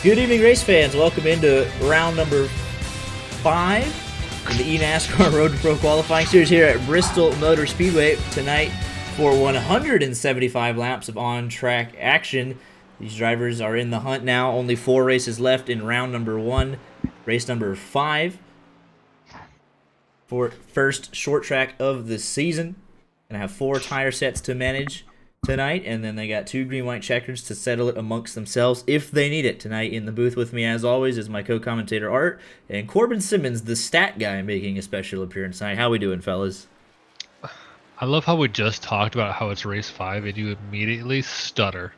Good evening, race fans. Welcome into round number 5 in the eNASCAR Road to Pro qualifying series here at Bristol Motor Speedway tonight for 175 laps of on-track action. These drivers are in the hunt now. Only 4 races left in round number 1, race number 5 for first short track of the season. Gonna have 4 tire sets to manage tonight, and then they got 2 green-white checkers to settle it amongst themselves if they need it. Tonight in the booth with me, as always, is my co-commentator Art and Corbin Simmons, the stat guy, making a special appearance tonight. How we doing, fellas? I love how we just talked about how it's race 5 and you immediately stutter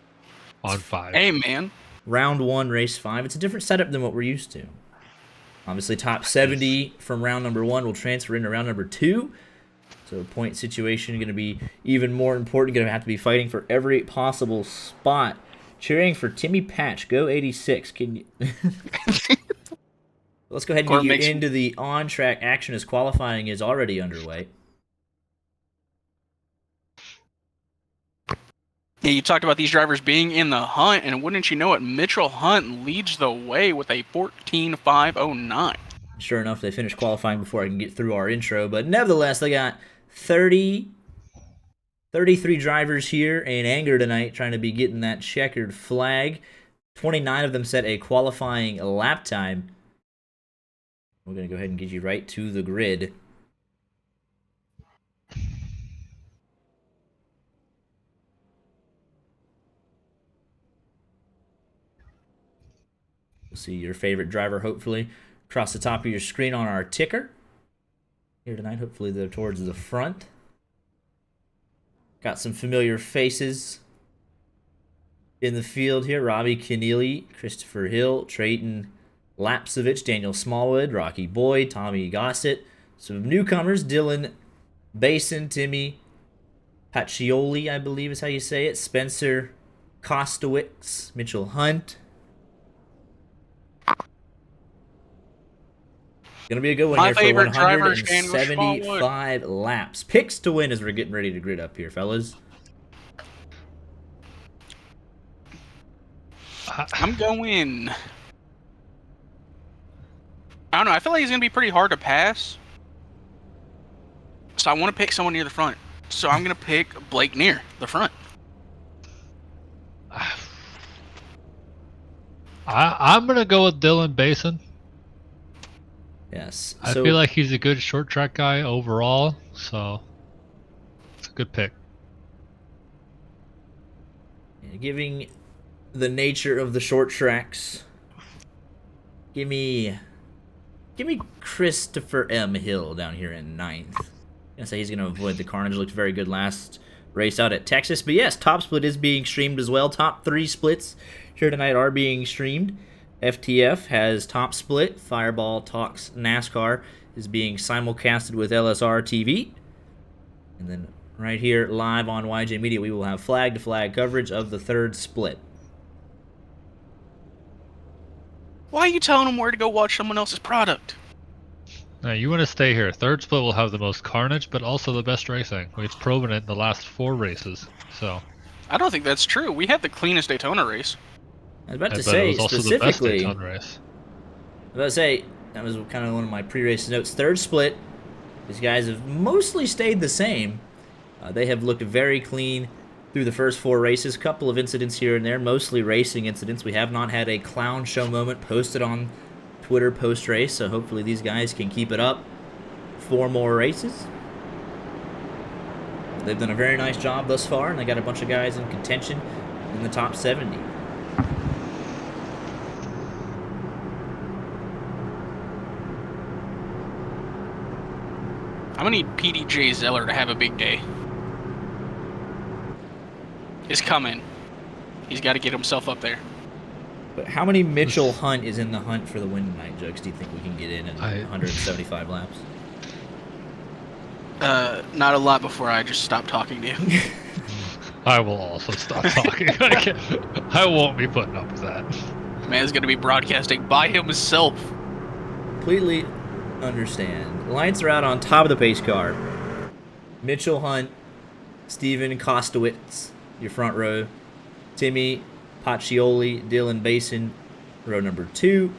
on 5. Hey, man. Round 1, race 5. It's a different setup than what we're used to. Obviously, top 70 from round number 1 will transfer into round number 2. So point situation going to be even more important. Going to have to be fighting for every possible spot. Cheering for Timmy Patch. Go 86. Can you... Let's go ahead and get you into the on-track action as qualifying is already underway. Yeah, you talked about these drivers being in the hunt, and wouldn't you know it, Mitchell Hunt leads the way with a 14.509. Sure enough, they finished qualifying before I can get through our intro, but nevertheless, they got 33 drivers here in anger tonight trying to be getting that checkered flag. 29 of them set a qualifying lap time. We're going to go ahead and get you right to the grid. You'll see your favorite driver, hopefully, across the top of your screen on our ticker. Here tonight, hopefully they're towards the front. Got some familiar faces in the field here. Robbie Keneally, Christopher Hill, Trayton Lapsovich, Daniel Smallwood, Rocky Boyd, Tommy Gossett. Some newcomers, Dylan Basin, Timmy Pacioli, I believe is how you say it. Spencer Kostowicz, Mitchell Hunt. Going to be a good one here for 175 laps. Picks to win as we're getting ready to grid up here, fellas. I'm going... I don't know. I feel like he's going to be pretty hard to pass. So I want to pick someone near the front. So I'm going to pick Blake near the front. I'm going to go with Dylan Basin. Yes. I feel like he's a good short track guy overall, so it's a good pick. Giving the nature of the short tracks, give me Christopher M. Hill down here in 9th. I'm gonna say he's gonna avoid the carnage. Looked very good last race out at Texas, but yes, Top Split is being streamed as well. Top 3 splits here tonight are being streamed. FTF has Top Split. Fireball Talks NASCAR is being simulcasted with LSR TV. And then right here live on YJ Media, we will have flag-to-flag coverage of the 3rd split. Why are you telling them where to go watch someone else's product? Now, you want to stay here. 3rd split will have the most carnage, but also the best racing. We've proven it in the last 4 races. So I don't think that's true. We had the cleanest Daytona race. I was about to say, specifically, the best that was kind of one of my pre-race notes. 3rd split, these guys have mostly stayed the same. They have looked very clean through the first 4 races. A couple of incidents here and there, mostly racing incidents. We have not had a clown show moment posted on Twitter post-race, so hopefully these guys can keep it up 4 more races. They've done a very nice job thus far, and they got a bunch of guys in contention in the top 70. I'm going to need PDJ Zeller to have a big day. It's coming. He's got to get himself up there. But how many Mitchell Hunt is in the hunt for the win tonight, Jugs? Do you think we can get in 175 laps? Not a lot before I just stop talking to you. I will also stop talking. I won't be putting up with that. Man's going to be broadcasting by himself. Completely understand. The lights are out on top of the pace car. Mitchell Hunt, Steven Kostowicz, your front row. Timmy Pacioli, Dylan Basin, row number 2.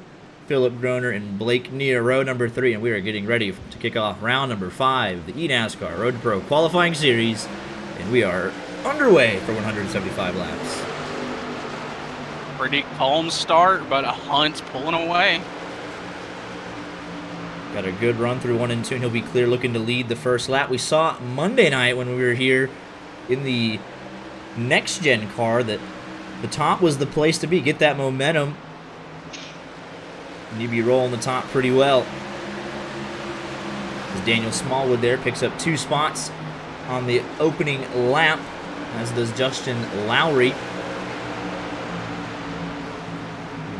Philip Groner and Blake Neer, row number 3. And we are getting ready to kick off round number 5, the eNASCAR Road to Pro qualifying series. And we are underway for 175 laps. Pretty calm start, but a Hunt's pulling away. Got a good run through 1 and 2, and he'll be clear looking to lead the first lap. We saw Monday night when we were here in the next-gen car that the top was the place to be. Get that momentum, and you'd be rolling the top pretty well. As Daniel Smallwood there picks up 2 spots on the opening lap, as does Justin Lowry.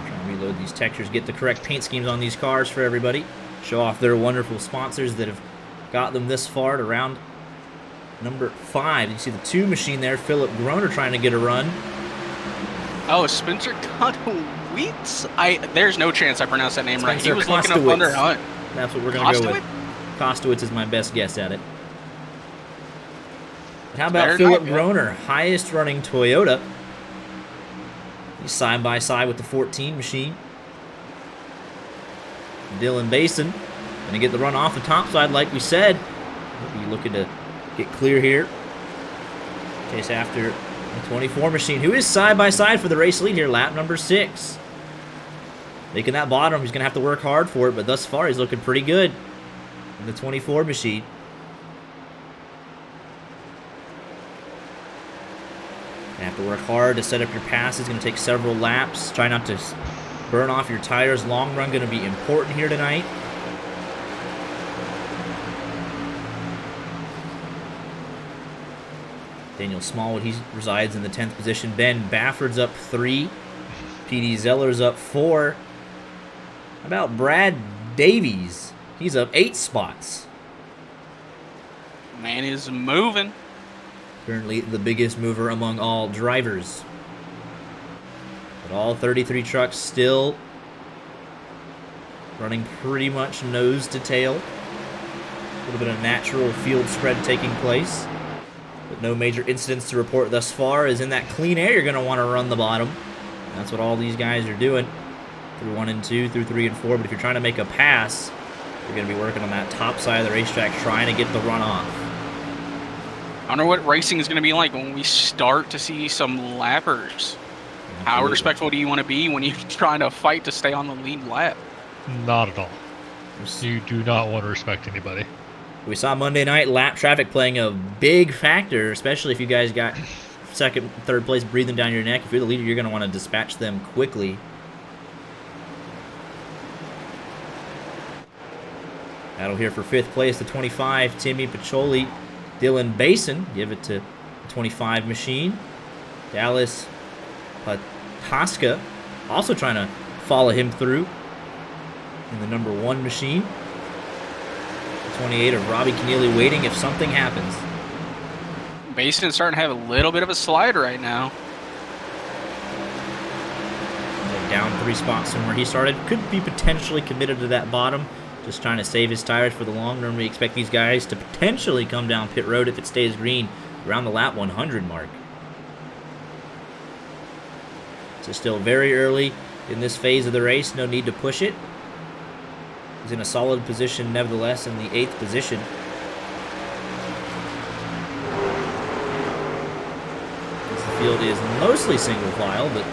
Trying to reload these textures, get the correct paint schemes on these cars for everybody. Show off their wonderful sponsors that have got them this far to round number 5. You see the 2 machine there, Philip Groner trying to get a run. Oh, Spencer Kostowitz? There's no chance I pronounced that name right. He was Spencer looking up under Hunt. That's what we're going to go with. Kostowitz is my best guess at it. And how about Philip Groner, highest running Toyota? He's side by side with the 14 machine. Dylan Basin going to get the run off the top side like we said. We'll be looking to get clear here. Chase after the 24 machine, who is side by side for the race lead here, lap number 6. Making that bottom, he's going to have to work hard for it, but thus far he's looking pretty good in the 24 machine. You have to work hard to set up your passes. It's going to take several laps. Try not to burn off your tires. Long run going to be important here tonight. Daniel Smallwood, he resides in the 10th position. Ben Bafford's up 3. P.D. Zeller's up 4. How about Brad Davies? He's up 8 spots. Man is moving. Currently the biggest mover among all drivers. But all 33 trucks still running pretty much nose to tail. A little bit of natural field spread taking place. But no major incidents to report thus far. As in that clean air, you're going to want to run the bottom. That's what all these guys are doing. Through 1 and 2, through 3 and 4. But if you're trying to make a pass, you're going to be working on that top side of the racetrack trying to get the run off. I wonder what racing is going to be like when we start to see some lappers. How respectful do you want to be when you're trying to fight to stay on the lead lap? Not at all. You do not want to respect anybody. We saw Monday night lap traffic playing a big factor, especially if you guys got second, third place breathing down your neck. If you're the leader, you're going to want to dispatch them quickly. Battle here for 5th place, the 25, Timmy Pacholi. Dylan Basin, give it to the 25 machine. Dallas Pataska also trying to follow him through in the number 1 machine. The 28 of Robbie Keneally waiting if something happens. Bason's starting to have a little bit of a slide right now. Down 3 spots from where he started. Could be potentially committed to that bottom. Just trying to save his tires for the long run. We expect these guys to potentially come down pit road if it stays green around the lap 100 mark. So still very early in this phase of the race. No need to push it. He's in a solid position nevertheless in the 8th position. This field is mostly single file, but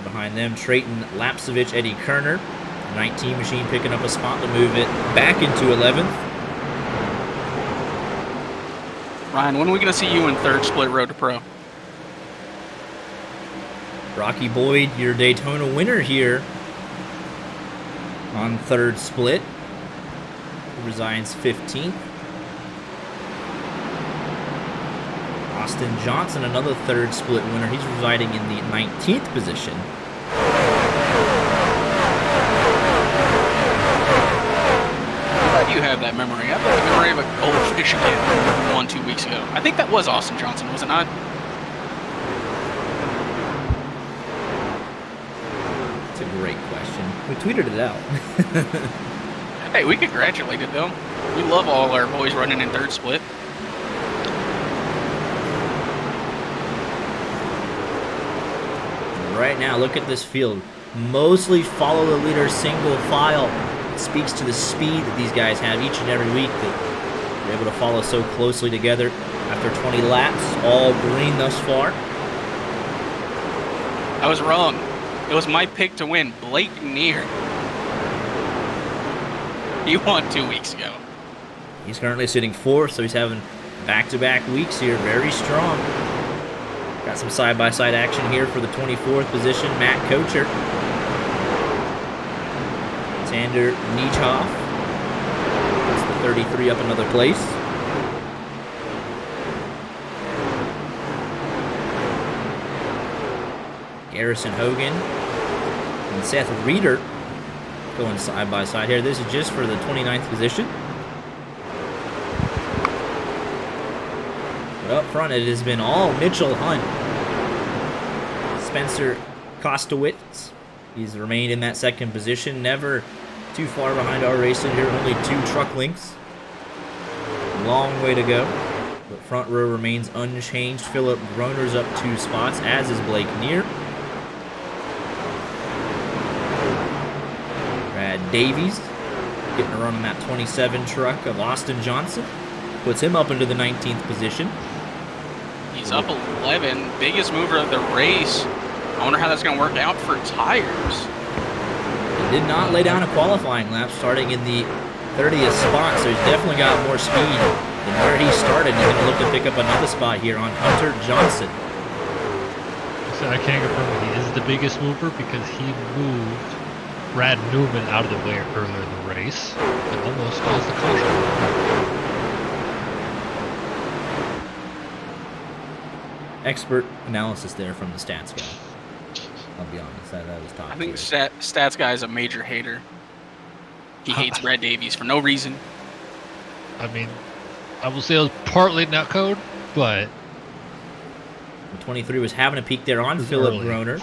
behind them, Trayton Lapsevich, Eddie Kerner. 19 machine picking up a spot to move it back into 11th. Ryan, when are we going to see you in 3rd split Road to Pro? Rocky Boyd, your Daytona winner here on 3rd split. He resides 15th. Austin Johnson, another 3rd split winner. He's residing in the 19th position. You have that memory. I have the memory of a gold fish again 1-2 weeks ago. I think that was Austin Johnson, was it not? That's a great question. We tweeted it out. Hey, we congratulated them. We love all our boys running in 3rd split. right now, look at this field. Mostly follow the leader single file. It speaks to the speed that these guys have each and every week, that they're able to follow so closely together. After 20 laps, all green thus far. I was wrong. It was my pick to win. Blake Neer. He won 2 weeks ago. He's currently sitting 4th, so he's having back-to-back weeks here. Very strong. Got some side-by-side action here for the 24th position. Matt Kocher. Sander Niehoff. That's the 33 up another place. Garrison Hogan and Seth Reeder going side by side here. This is just for the 29th position. But up front, it has been all Mitchell Hunt. Spencer Kostowitz. He's remained in that 2nd position. Never too far behind our racer here. Only 2 truck lengths. Long way to go. But front row remains unchanged. Philip Groner's up 2 spots, as is Blake Neer. Brad Davies getting a run on that 27 truck of Austin Johnson. Puts him up into the 19th position. He's up 11. Biggest mover of the race. I wonder how that's going to work out for tires. He did not lay down a qualifying lap, starting in the 30th spot, so he's definitely got more speed than where he started. He's going to look to pick up another spot here on Hunter Johnson. So I can't confirm that he is the biggest mover because he moved Brad Newman out of the way earlier in the race and almost caused the caution. Expert analysis there from the stats guy. I'll be honest, that was top. I think tier. Stats guy is a major hater. He hates Brad Davies for no reason. I mean, I will say it was partly net code, but The 23 was having a peek there on Philip early. Groner.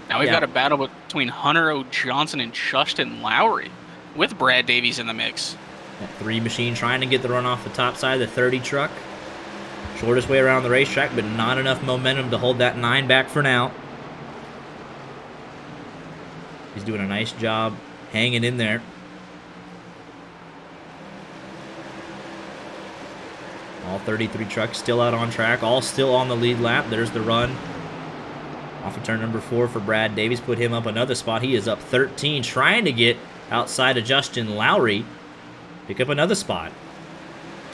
Now we've got a battle between Hunter O. Johnson and Justin Lowry with Brad Davies in the mix. That 3 machine trying to get the run off the top side of the 30 truck. Shortest way around the racetrack, but not enough momentum to hold that 9 back for now. He's doing a nice job hanging in there. All 33 trucks still out on track, all still on the lead lap. There's the run. Off of turn number 4 for Brad Davies, put him up another spot. He is up 13, trying to get outside of Justin Lowry. Pick up another spot.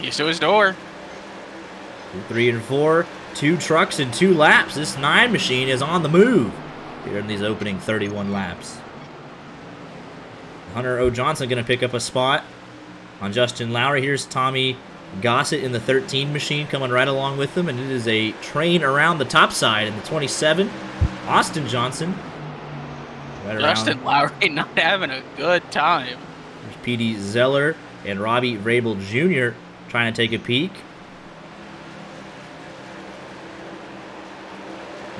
He's to his door. 2, 3, and 4. 2 trucks and 2 laps. This 9 machine is on the move here in these opening 31 laps. Hunter O. Johnson going to pick up a spot on Justin Lowry. Here's Tommy Gossett in the 13 machine coming right along with them, and it is a train around the top side in the 27. Austin Johnson. Right Justin Lowry not having a good time. There's P.D. Zeller and Robbie Rabel Jr. trying to take a peek.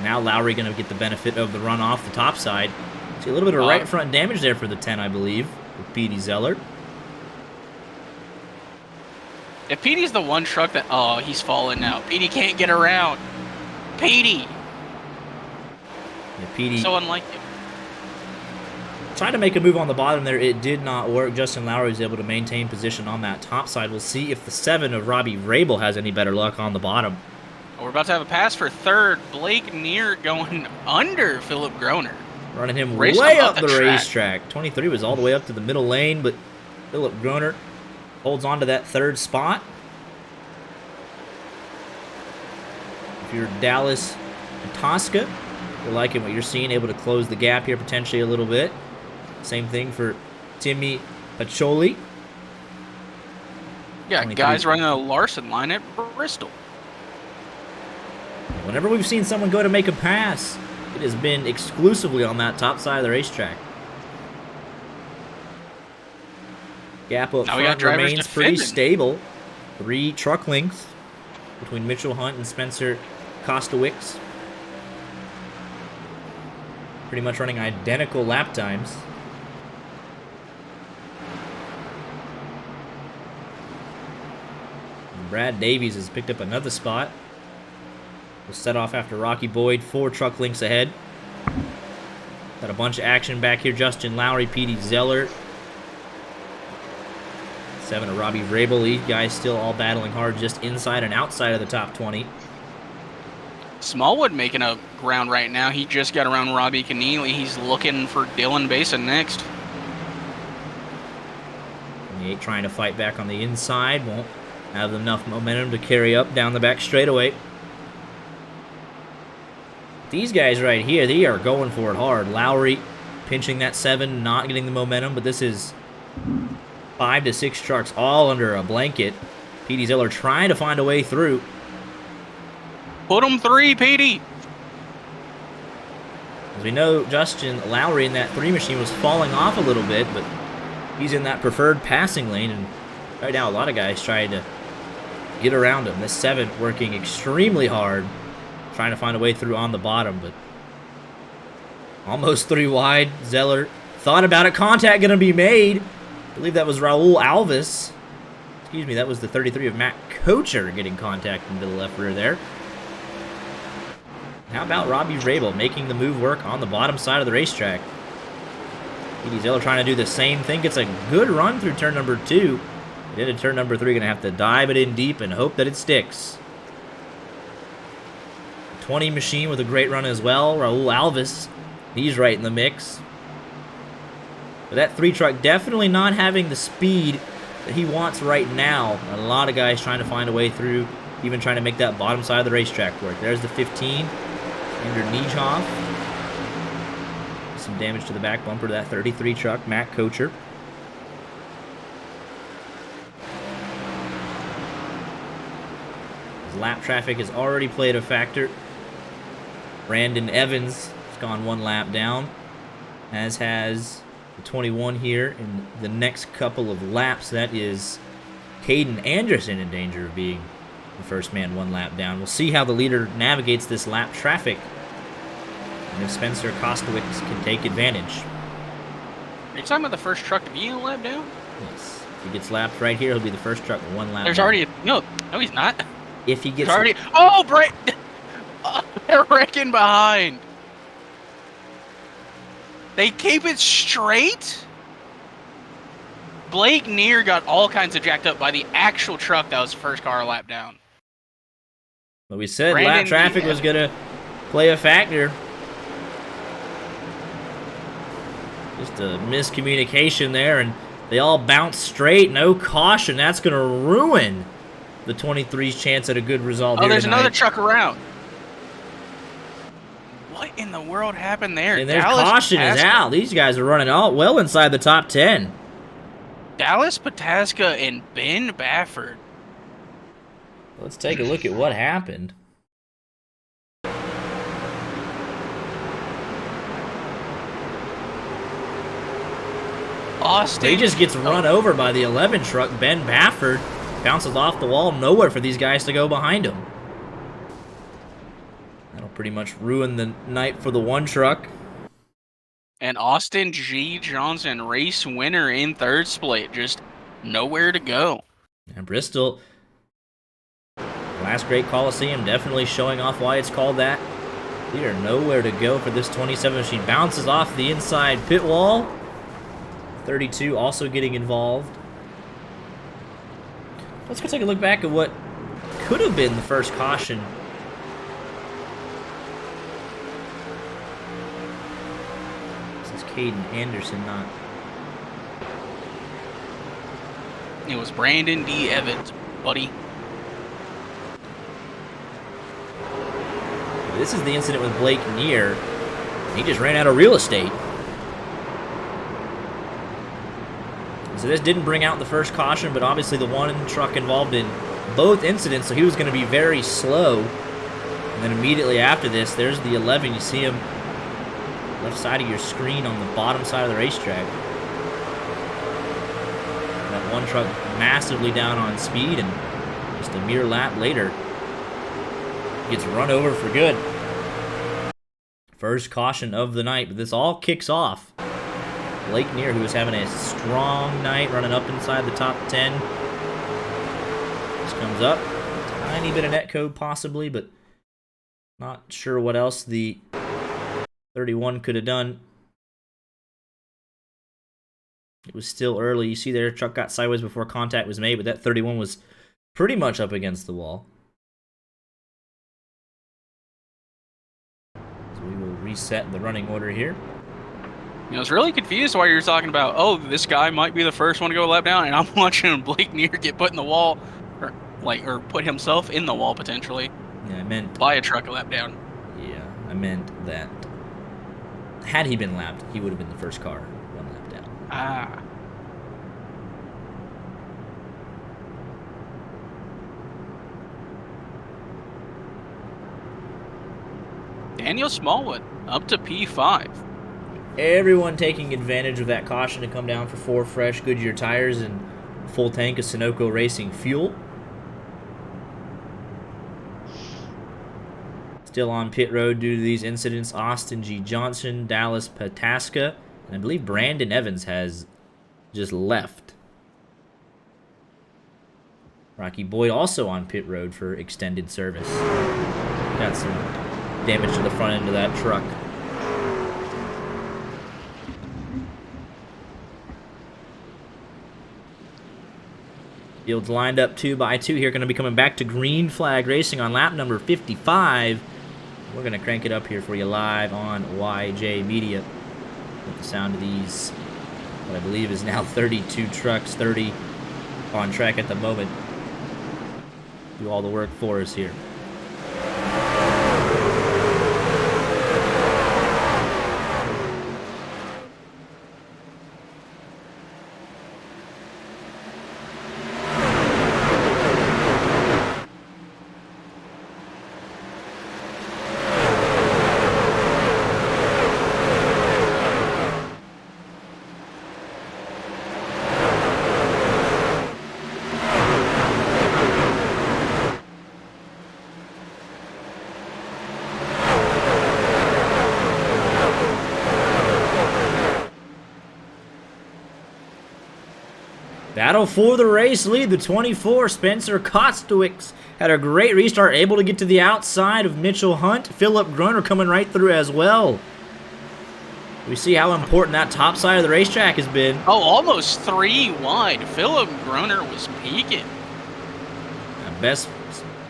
Now Lowry going to get the benefit of the run off the top side. See a little bit of right front damage there for the 10, I believe, with P.D. Zeller. If Petey's the one truck that... Oh, he's falling now. Petey can't get around. Petey! Yeah, Petey So unlike him. tried to make a move on the bottom there. It did not work. Justin Lowry was able to maintain position on that top side. We'll see if the 7 of Robbie Rabel has any better luck on the bottom. We're about to have a pass for 3rd. Blake Neer going under Philip Groner. Running him Race way up up the the track. racetrack. 23 was all the way up to the middle lane, but Philip Groner holds on to that 3rd spot. If you're Dallas and Tosca, you're liking what you're seeing, able to close the gap here potentially a little bit. Same thing for Timmy Pacholi. Yeah, 23. guys running a Larson line at Bristol. Whenever we've seen someone go to make a pass, it has been exclusively on that top side of the racetrack. Gap up Now we got front drivers remains pretty defending. stable. 3 truck lengths between Mitchell Hunt and Spencer Kostowicz. Pretty much running identical lap times. And Brad Davies has picked up another spot. Will set off after Rocky Boyd, 4 truck lengths ahead. Got a bunch of action back here. Justin Lowry, Petey Zeller. 7 of Robbie Vrabel. These guys still all battling hard just inside and outside of the top 20. Smallwood making up ground right now. He just got around Robbie Keneally. He's looking for Dylan Basin next. 28 trying to fight back on the inside. Won't have enough momentum to carry up down the back straightaway. These guys right here, they are going for it hard. Lowry pinching that 7, not getting the momentum, but this is 5 to 6 trucks all under a blanket. Petey Zeller trying to find a way through. Put him 3, Petey. As we know, Justin Lowry in that 3 machine was falling off a little bit, but he's in that preferred passing lane, and right now a lot of guys trying to get around him. This 7 working extremely hard, trying to find a way through on the bottom, but almost 3 wide. Zeller thought about it. Contact going to be made. I believe that was Raul Alves. Excuse me, that was the 33 of Matt Kocher getting contact into the left rear there. How about Robbie Vrabel making the move work on the bottom side of the racetrack? Petey Zeller trying to do the same thing. Gets a good run through turn number 2. But into turn number 3, going to have to dive it in deep and hope that it sticks. 20 machine with a great run as well. Raul Alves, he's right in the mix. But that 3 truck definitely not having the speed that he wants right now. A lot of guys trying to find a way through, even trying to make that bottom side of the racetrack work. There's the 15. Under Niehoff. Some damage to the back bumper to that 33 truck, Matt Kocher. His lap traffic has already played a factor. Brandon Evans has gone 1 lap down, as has the 21 here in the next couple of laps. That is Caden Anderson in danger of being the first man 1 lap down. We'll see how the leader navigates this lap traffic, and if Spencer Kostowicz can take advantage. Are you talking about the first truck to be a lap down? Yes. If he gets lapped right here, he'll be the first truck 1 lap There's down. already no, he's not. If he gets There's already. Oh, they're wrecking behind. They keep it straight. Blake Neer got all kinds of jacked up by the actual truck that was the first car a lap down. But we said Brandon lap traffic was going to play a factor. Just a miscommunication there, and they all bounce straight. No caution. That's going to ruin the 23's chance at a good result here there's tonight. another truck around. What in the world happened there? And their caution is out. These guys are running all well inside the top 10. Dallas Pataska and Ben Baffert. Let's take a look at what happened. Austin. He just gets run over by the 11 truck. Ben Baffert bounces off the wall. Nowhere for these guys to go behind him. That'll pretty much ruin the night for the 1 truck. And Austin G. Johnson, race winner in 3rd split. Just nowhere to go. And Bristol, last great Coliseum, definitely showing off why it's called that. We are nowhere to go for this 27 machine. Bounces off the inside pit wall. 32 also getting involved. Let's go take a look back at what could have been the first caution. This is Caden Anderson, not... It was Brandon D. Evans, buddy. This is the incident with Blake Neer. He just ran out of real estate. So this didn't bring out the first caution, but obviously the 1 truck involved in both incidents, so he was going to be very slow. And then immediately after this, there's the 11. You see him left side of your screen on the bottom side of the racetrack. That 1 truck massively down on speed, and just a mere lap later, gets run over for good. First caution of the night, but this all kicks off. Blake Neer, who was having a strong night, running up inside the top 10. This comes up. Tiny bit of netcode possibly, but not sure what else the 31 could have done. It was still early. You see there, truck got sideways before contact was made, but that 31 was pretty much up against the wall. So we will reset the running order here. I was really confused why you were talking about, oh, this guy might be the first one to go a lap down, and I'm watching Blake Neer get put in the wall, or put himself in the wall potentially. Yeah, I meant by a truck a lap down. Yeah, I meant that had he been lapped, he would have been the first car one lap down. Ah. Daniel Smallwood up to P5. Everyone taking advantage of that caution to come down for 4 fresh Goodyear tires and full tank of Sunoco Racing fuel. Still on pit road due to these incidents, Austin G. Johnson, Dallas Pataska, and I believe Brandon Evans has just left. Rocky Boyd also on pit road for extended service. Got some damage to the front end of that truck. Fields lined up 2 by 2 here. Going to be coming back to green flag racing on lap number 55. We're going to crank it up here for you live on YJ Media. With the sound of these, what I believe is now 32 trucks, 30 on track at the moment. Do all the work for us here. Battle for the race lead, the 24, Spencer Kostowicz had a great restart, able to get to the outside of Mitchell Hunt. Philip Groner coming right through as well. We see how important that top side of the racetrack has been. Oh, almost 3 wide. Philip Groner was peaking. Best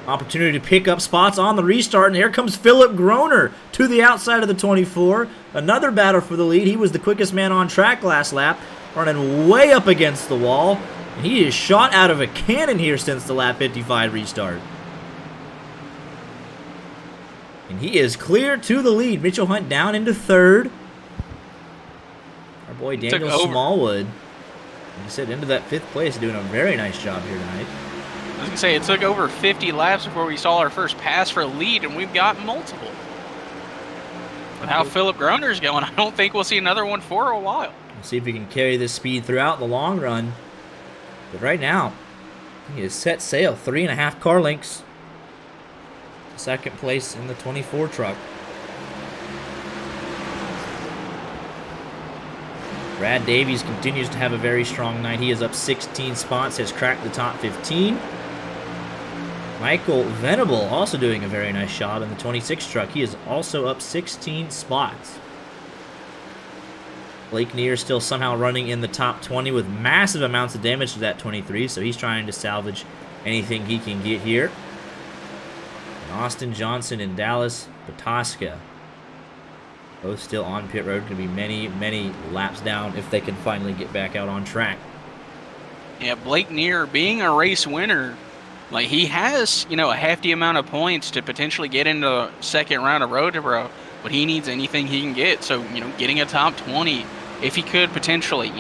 opportunity to pick up spots on the restart, and here comes Philip Groner to the outside of the 24. Another battle for the lead. He was the quickest man on track last lap, running way up against the wall, and he is shot out of a cannon here since the lap 55 restart. And he is clear to the lead. Mitchell Hunt down into 3rd. Our boy Daniel Smallwood, like I said, into that 5th place, doing a very nice job here tonight. I was going to say, it took over 50 laps before we saw our first pass for a lead, and we've got multiple. With how Philip Groner's going, I don't think we'll see another one for a while. We'll see if we can carry this speed throughout the long run. But right now, he has set sail. 3.5 car lengths. 2nd place in the 24 truck. Brad Davies continues to have a very strong night. He is up 16 spots, has cracked the top 15. Michael Venable also doing a very nice job in the 26 truck. He is also up 16 spots. Blake Neer still somehow running in the top 20 with massive amounts of damage to that 23, so he's trying to salvage anything he can get here. And Austin Johnson and Dallas Pataska, both still on pit road. Going to be many, many laps down if they can finally get back out on track. Yeah, Blake Neer being a race winner, like he has, a hefty amount of points to potentially get into the 2nd round of Road to Pro, but he needs anything he can get. So, getting a top 20, if he could potentially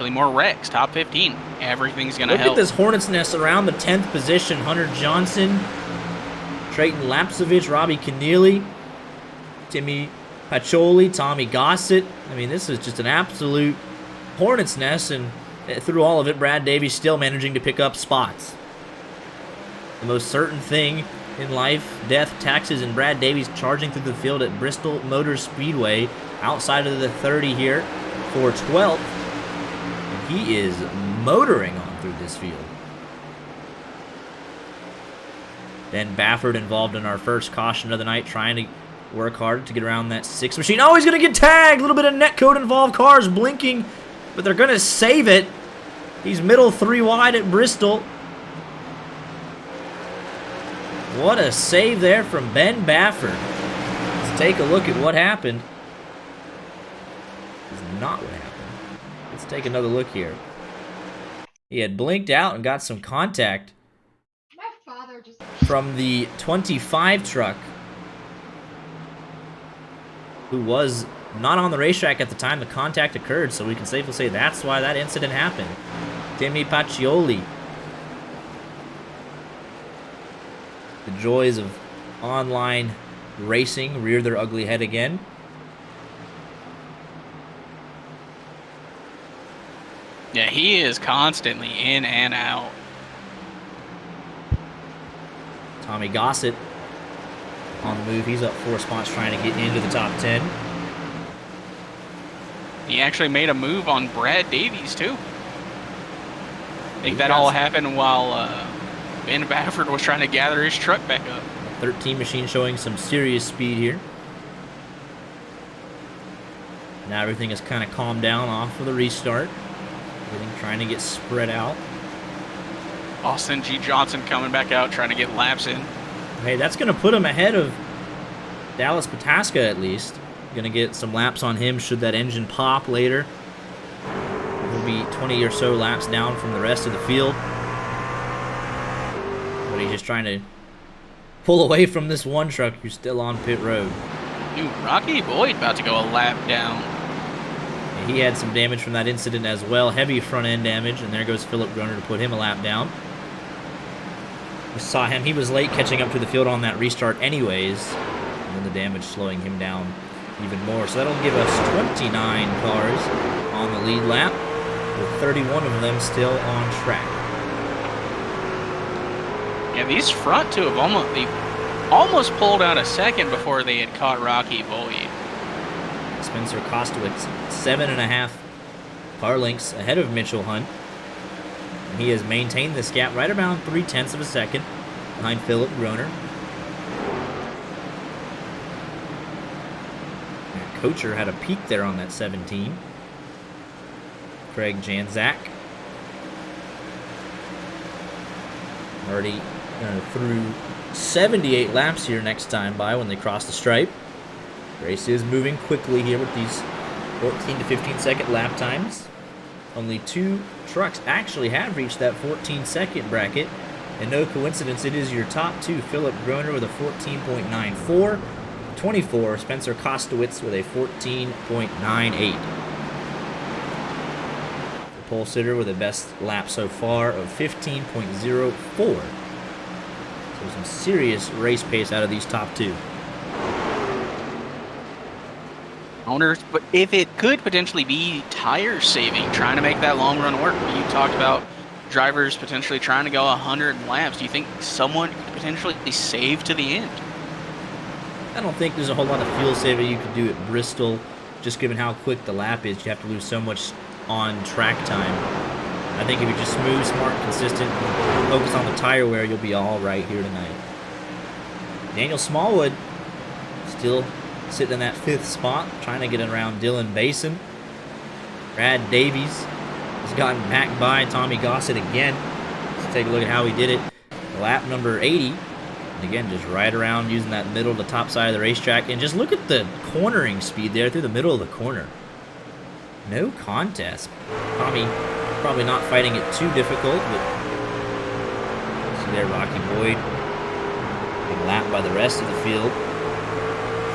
more wrecks, top 15, everything's going to help. Look at this hornet's nest around the 10th position. Hunter Johnson, Trayton Lapsovich, Robbie Keneally, Timmy Pacholi, Tommy Gossett. I mean, this is just an absolute hornet's nest, and through all of it, Brad Davies still managing to pick up spots. The most certain thing in life, death, taxes, and Brad Davies charging through the field at Bristol Motor Speedway outside of the 30 here for 12th. And he is motoring on through this field. Ben Baffert involved in our first caution of the night, trying to work hard to get around that 6 machine. Oh, he's going to get tagged! A little bit of netcode involved. Cars blinking but they're going to save it. He's middle 3 wide at Bristol. What a save there from Ben Baffert. Let's take a look at what happened. This is not what happened. Let's take another look here. He had blinked out and got some contact from the 25 truck, who was not on the racetrack at the time the contact occurred, so we can safely say that's why that incident happened. Timmy Pacioli. The joys of online racing rear their ugly head again. Yeah, he is constantly in and out. Tommy Gossett on the move. He's up 4 spots trying to get into the top 10. He actually made a move on Brad Davies, too. I think that all happened while Ben Baffert was trying to gather his truck back up. 13 machine showing some serious speed here. Now everything is kind of calmed down off of the restart. Everything trying to get spread out. Austin G. Johnson coming back out, trying to get laps in. Hey, that's going to put him ahead of Dallas Pataska at least. Going to get some laps on him should that engine pop later. He'll be 20 or so laps down from the rest of the field. But he's just trying to pull away from this one truck who's still on pit road. Ooh, Rocky Boyd about to go a lap down. Yeah, he had some damage from that incident as well. Heavy front end damage, and there goes Philip Groner to put him a lap down. We saw him. He was late catching up to the field on that restart anyways. And then the damage slowing him down even more. So that'll give us 29 cars on the lead lap, with 31 of them still on track. Yeah, these front two have almost pulled out a second before they had caught Rocky Boyd. Spencer Kostowitz, 7.5 car lengths ahead of Mitchell Hunt. And he has maintained this gap right around 0.3 of a second behind Philip Groner. Kocher had a peak there on that 17. Craig Janzak already through 78 laps here next time by when they cross the stripe. Race is moving quickly here with these 14 to 15 second lap times. Only 2 trucks actually have reached that 14-second bracket, and no coincidence, it is your top 2, Philip Groner with a 14.94, 24, Spencer Kostowitz with a 14.98. The pole sitter with the best lap so far of 15.04. So some serious race pace out of these top 2. Owners, but if it could potentially be tire saving, trying to make that long run work. You talked about drivers potentially trying to go 100 laps. Do you think someone could potentially save to the end? I don't think there's a whole lot of fuel saving you could do at Bristol, just given how quick the lap is. You have to lose so much on track time. I think if you're just smooth, smart, consistent, focus on the tire wear, you'll be all right here tonight. Daniel Smallwood still sitting in that 5th spot, trying to get around Dylan Basin. Brad Davies has gotten back by Tommy Gossett again. Let's take a look at how he did it. Lap number 80. And again, just right around using that middle to top side of the racetrack. And just look at the cornering speed there through the middle of the corner. No contest. Tommy probably not fighting it too difficult, but see there, Rocky Boyd being lapped by the rest of the field.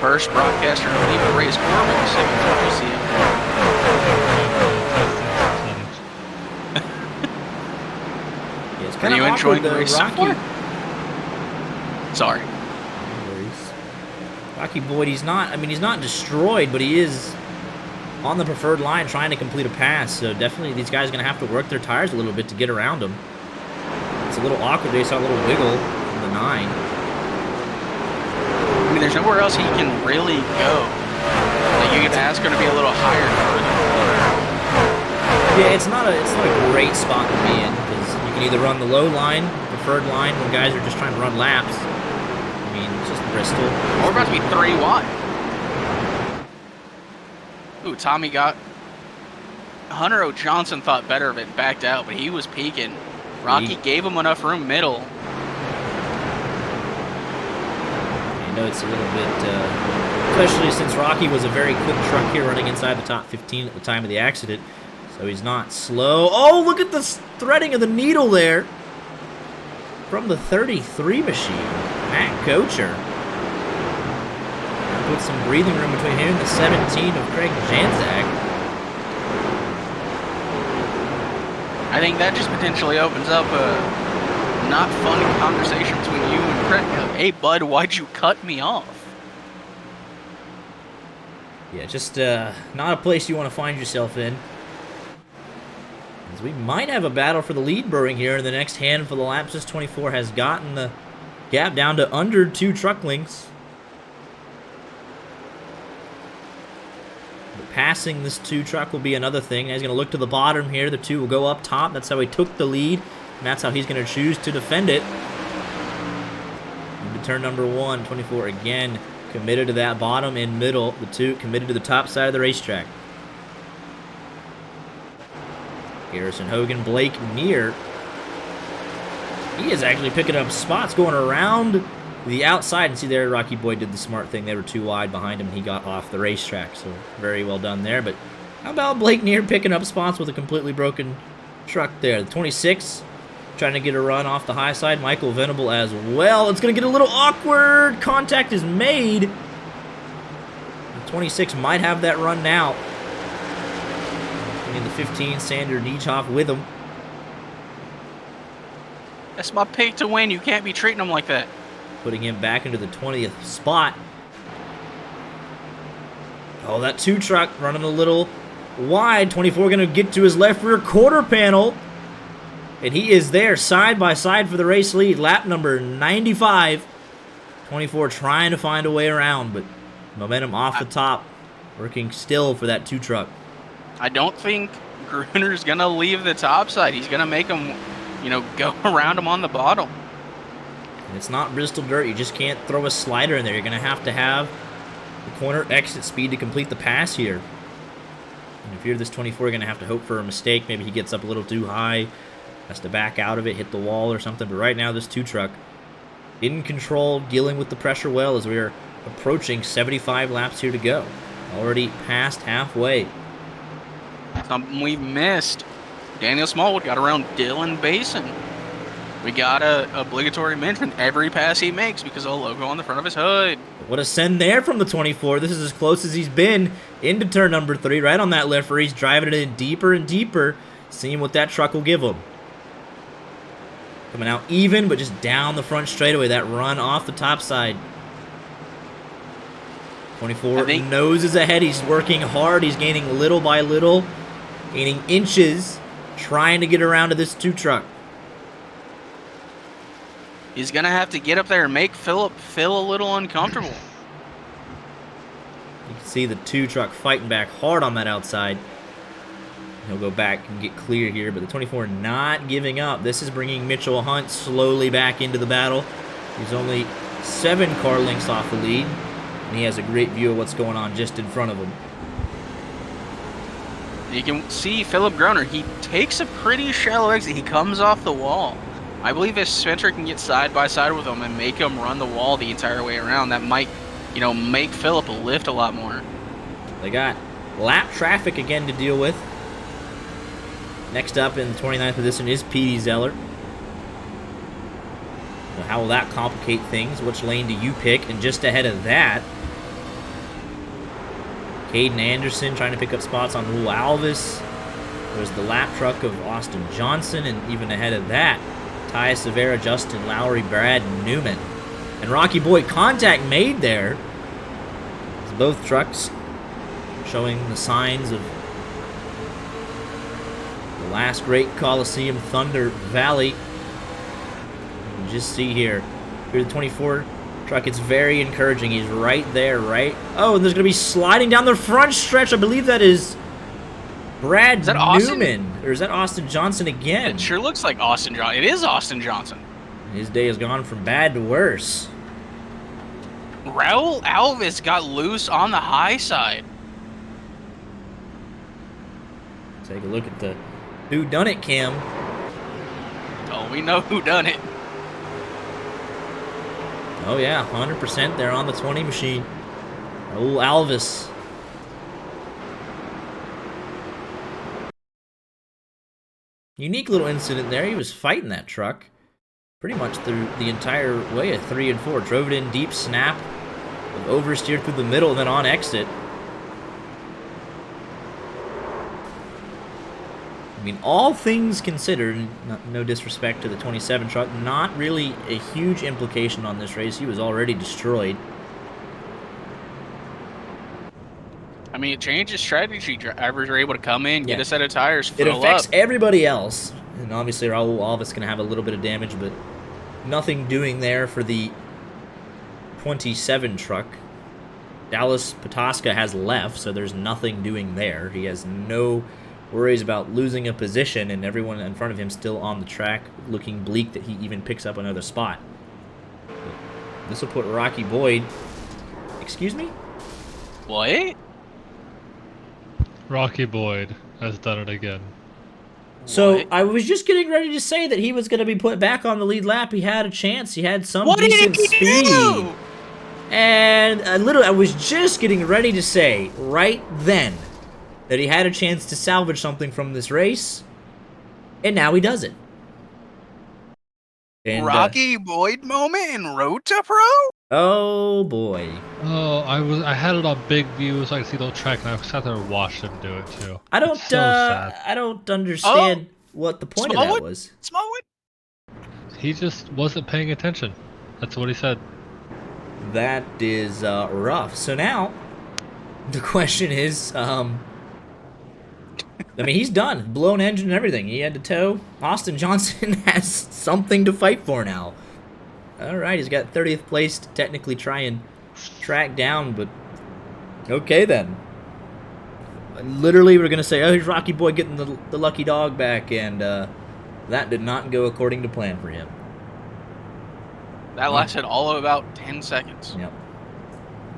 First broadcaster to leave a race Corbin, second time you see him. Yeah, it's Are kind you of enjoying the awkward, race so Rocky. far? Sorry. No worries. Rocky Boyd, he's not destroyed, but he is on the preferred line trying to complete a pass. So definitely these guys are going to have to work their tires a little bit to get around him. It's a little awkward. They saw a little wiggle from the 9. I mean, there's nowhere else he can really go. Like, you could ask him to be a little higher further. Yeah, it's not a great spot to be in, because you can either run the low line, preferred line, when guys are just trying to run laps. I mean, it's just Bristol. We're about to be 3 wide. Ooh, Tommy got Hunter O. Johnson thought better of it, backed out, but he was peaking. Rocky gave him enough room middle. I know it's a little bit, especially since Rocky was a very quick truck here running inside the top 15 at the time of the accident. So he's not slow. Oh, look at the threading of the needle there. From the 33 machine, Matt Kocher. Put some breathing room between him and the 17 of Craig Janzak. I think that just potentially opens up a not fun conversation between you and Craig. Hey, bud, why'd you cut me off? Yeah, just not a place you want to find yourself in. As we might have a battle for the lead brewing here in the next handful of laps. This 24 has gotten the gap down to under 2 truck lengths. But passing this 2 truck will be another thing. Now he's going to look to the bottom here. The 2 will go up top. That's how he took the lead. And that's how he's going to choose to defend it. Into turn number 1, 24 again committed to that bottom and middle. The 2 committed to the top side of the racetrack. Garrison Hogan, Blake Neer. He is actually picking up spots going around the outside. And see there, Rocky Boy did the smart thing. They were too wide behind him, and he got off the racetrack. So very well done there. But how about Blake Neer picking up spots with a completely broken truck there? The 26 trying to get a run off the high side. Michael Venable as well. It's going to get a little awkward. Contact is made. The 26 might have that run now. In the 15, Sander Niehoff with him. That's my pick to win. You can't be treating him like that. Putting him back into the 20th spot. Oh, that 2 truck running a little wide. 24 going to get to his left rear quarter panel. And he is there side by side for the race lead. Lap number 95. 24 trying to find a way around, but momentum off the top. Working still for that 2 truck. I don't think Gruner's going to leave the top side. He's going to make him, go around him on the bottom. And it's not Bristol dirt. You just can't throw a slider in there. You're going to have the corner exit speed to complete the pass here. And if you're this 24, you're going to have to hope for a mistake. Maybe he gets up a little too high, has to back out of it, hit the wall or something. But right now, this 2 truck in control, dealing with the pressure well as we are approaching 75 laps here to go. Already past halfway. Something we've missed. Daniel Smallwood got around Dylan Basin. We got a obligatory mention every pass he makes because of the logo on the front of his hood. What a send there from the 24. This is as close as he's been into turn number 3, right on that left rear. He's driving it in deeper and deeper, seeing what that truck will give him. Coming out even, but just down the front straightaway. That run off the top side. 24 noses ahead. He's working hard. He's gaining little by little. Gaining inches. Trying to get around to this 2 truck. He's going to have to get up there and make Phillip feel a little uncomfortable. You can see the 2 truck fighting back hard on that outside. He'll go back and get clear here, but the 24 not giving up. This is bringing Mitchell Hunt slowly back into the battle. He's only 7 car lengths off the lead, and he has a great view of what's going on just in front of him. You can see Philip Groner. He takes a pretty shallow exit. He comes off the wall. I believe if Spencer can get side by side with him and make him run the wall the entire way around, that might, make Philip lift a lot more. They got lap traffic again to deal with. Next up in the 29th position is Petey Zeller. Well, how will that complicate things? Which lane do you pick? And just ahead of that, Caden Anderson trying to pick up spots on Will Alvis. There's the lap truck of Austin Johnson, and even ahead of that, Ty Severa, Justin Lowry, Brad Newman. And Rocky Boy, contact made there. As both trucks showing the signs of the last great Coliseum, Thunder Valley. You can just see here, here's the 24 truck. It's very encouraging. He's right there, right? Oh, and there's going to be sliding down the front stretch. I believe that is Brad Newman. Or is that Austin Johnson again? It sure looks like Austin Johnson. It is Austin Johnson. His day has gone from bad to worse. Raul Alvis got loose on the high side. Take a look at the who done it cam. Oh, we know who done it. Oh yeah, 100% there on the 20 machine. Old Alvis. Unique little incident there. He was fighting that truck pretty much through the entire way of 3 and 4. Drove it in deep, snap, oversteered through the middle, and then on exit. I mean, all things considered, no disrespect to the 27 truck, not really a huge implication on this race. He was already destroyed. I mean, it changes strategy. Drivers are able to come in, get a set of tires, It fill affects up. everybody else. And obviously, Raul Alvis going to have a little bit of damage, but nothing doing there for the 27 truck. Dallas Patoska has left, so there's nothing doing there. He has no worries about losing a position, and everyone in front of him still on the track, looking bleak that he even picks up another spot. This will put Rocky Boyd... Excuse me? What? Rocky Boyd has done it again. So, What? I was just getting ready to say that he was going to be put back on the lead lap. He had a chance. He had some What did decent he speed. do? And I was just getting ready to say, right then, that he had a chance to salvage something from this race. And now he does it. And, Rocky Boyd moment in Road to Pro? oh, boy. Oh, I had it on big view so I could see the whole track, and I sat there and watched him do it too. I don't, It's so sad. I don't understand what the point of that Smallwood? was. Smallwood? He just wasn't paying attention. That's what he said. That is rough. So now, the question is, I mean, he's done. Blown engine and everything. He had to tow. Austin Johnson has something to fight for now. All right, he's got 30th place to technically try and track down, but okay then. Literally, we're going to say, oh, here's Rocky Boy getting the lucky dog back, and that did not go according to plan for him. That lasted all of about 10 seconds. Yep.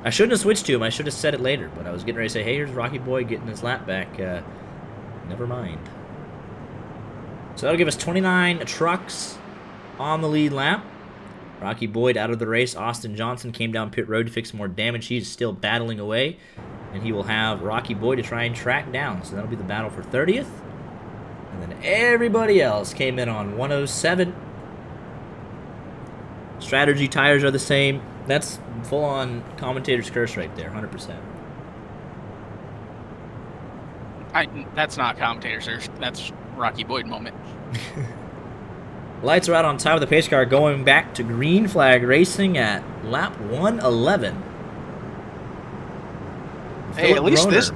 I shouldn't have switched to him. I should have said it later, but I was getting ready to say, hey, here's Rocky Boy getting his lap back. Never mind. So that'll give us 29 trucks on the lead lap. Rocky Boyd out of the race. Austin Johnson came down pit road to fix more damage. He's still battling away, and he will have Rocky Boyd to try and track down. So that'll be the battle for 30th. And then everybody else came in on 107. Strategy tires are the same. That's full-on commentator's curse right there, 100%. That's not commentator, sir. That's Rocky Boyd moment. Lights are out on top of the pace car, going back to green flag racing at lap 111. Hey, Philip at least Groner. this...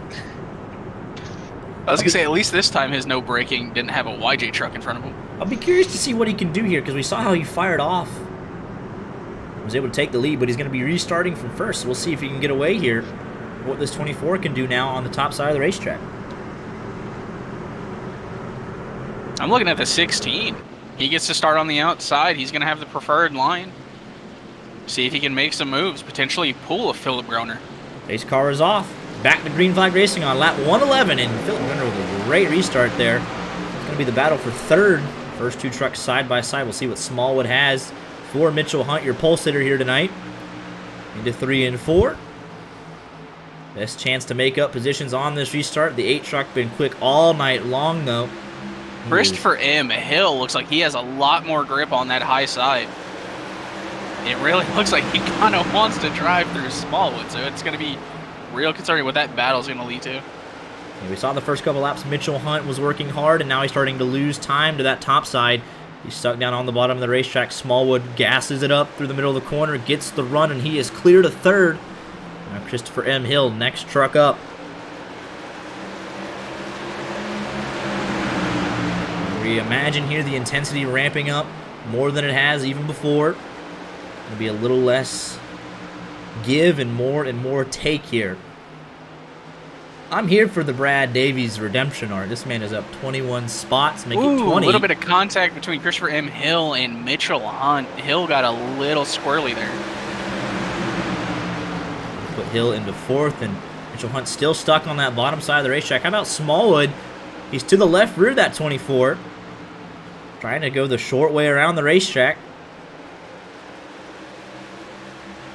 I was going to say, at least this time his no braking didn't have a YJ truck in front of him. I'll be curious to see what he can do here, because we saw how he fired off. Was able to take the lead, but he's going to be restarting from first. So we'll see if he can get away here. What this 24 can do now on the top side of the racetrack. I'm looking at the 16. He gets to start on the outside. He's going to have the preferred line. See if he can make some moves. Potentially pull a Philip Groner. Pace car is off. Back to green flag racing on lap 111. And Philip Groner with a great restart there. It's going to be the battle for third. First two trucks side by side. We'll see what Smallwood has for Mitchell Hunt, your pole sitter here tonight. Into 3 and 4. Best chance to make up positions on this restart. The 8 truck been quick all night long, though. Christopher M. Hill looks like he has a lot more grip on that high side. It really looks like he kind of wants to drive through Smallwood, so it's going to be real concerning what that battle is going to lead to. Yeah, we saw in the first couple laps Mitchell Hunt was working hard, and now he's starting to lose time to that top side. He's stuck down on the bottom of the racetrack. Smallwood gasses it up through the middle of the corner, gets the run, and he is clear to third. Now Christopher M. Hill, next truck up. We imagine here the intensity ramping up more than it has even before. It'll be a little less give and more take here. I'm here for the Brad Davies redemption arc. This man is up 21 spots, make it 20. A little bit of contact between Christopher M. Hill and Mitchell Hunt. Hill got a little squirrely there. Put Hill into fourth, and Mitchell Hunt still stuck on that bottom side of the racetrack. How about Smallwood He's to the left rear, that 24. Trying to go the short way around the racetrack.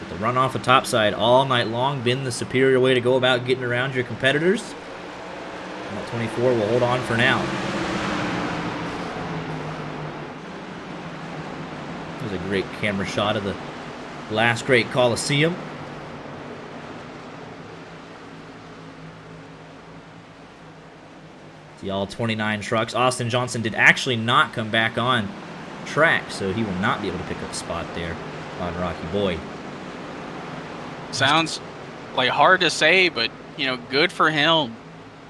But the run off the top side all night long been the superior way to go about getting around your competitors. And that 24 will hold on for now. There's a great camera shot of the last great Coliseum. See all 29 trucks. Austin Johnson did actually not come back on track, so he will not be able to pick up a spot there on Rocky Boyd. Sounds like hard to say, but you know, good for him.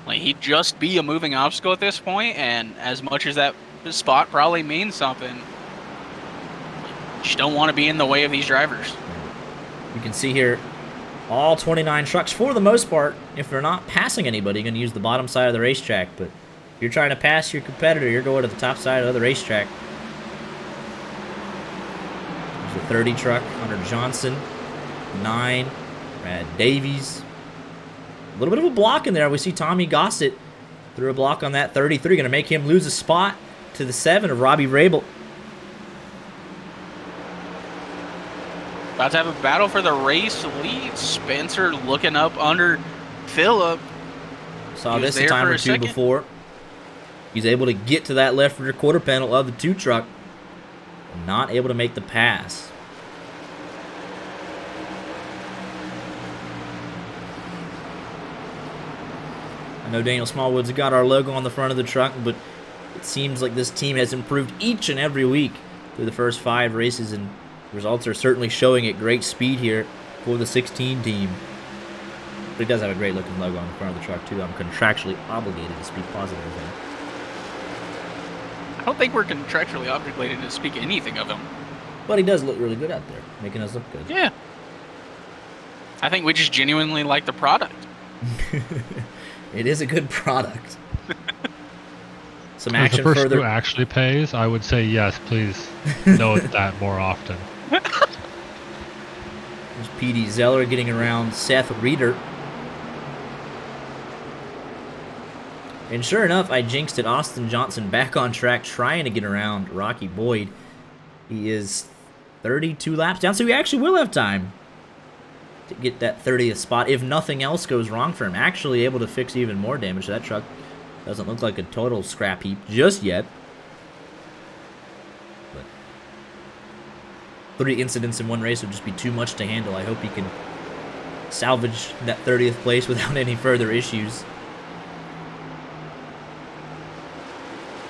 Like, he'd just be a moving obstacle at this point, and as much as that spot probably means something, you just don't want to be in the way of these drivers. You can see here all 29 trucks, for the most part, if they're not passing anybody, you're going to use the bottom side of the racetrack. But if you're trying to pass your competitor, you're going to the top side of the racetrack. There's the 30 truck, Hunter Johnson. 9, Brad Davies. A little bit of a block in there. We see Tommy Gossett threw a block on that 33. Going to make him lose a spot to the 7 of Robbie Rabel. About to have a battle for the race lead. Spencer looking up under Phillip. Saw this a time or two before. He's able to get to that left rear quarter panel of the 2 truck. Not able to make the pass. I know Daniel Smallwood's got our logo on the front of the truck, but it seems like this team has improved each and every week through the first 5 races, and results are certainly showing at great speed here for the 16 team. But it does have a great looking logo on the front of the truck too. I'm contractually obligated to speak positive of him. I don't think we're contractually obligated to speak anything of him. But he does look really good out there, making us look good. Yeah. I think we just genuinely like the product. It is a good product. Some As action the person further. who actually pays, I would say yes, please note that more often. There's P.D. Zeller getting around Seth Reeder. And sure enough, I jinxed it. Austin Johnson back on track trying to get around Rocky Boyd. He is 32 laps down, so he actually will have time to get that 30th spot if nothing else goes wrong for him. Actually able to fix even more damage. That truck doesn't look like a total scrap heap just yet. But 3 incidents in one race would just be too much to handle. I hope he can salvage that 30th place without any further issues.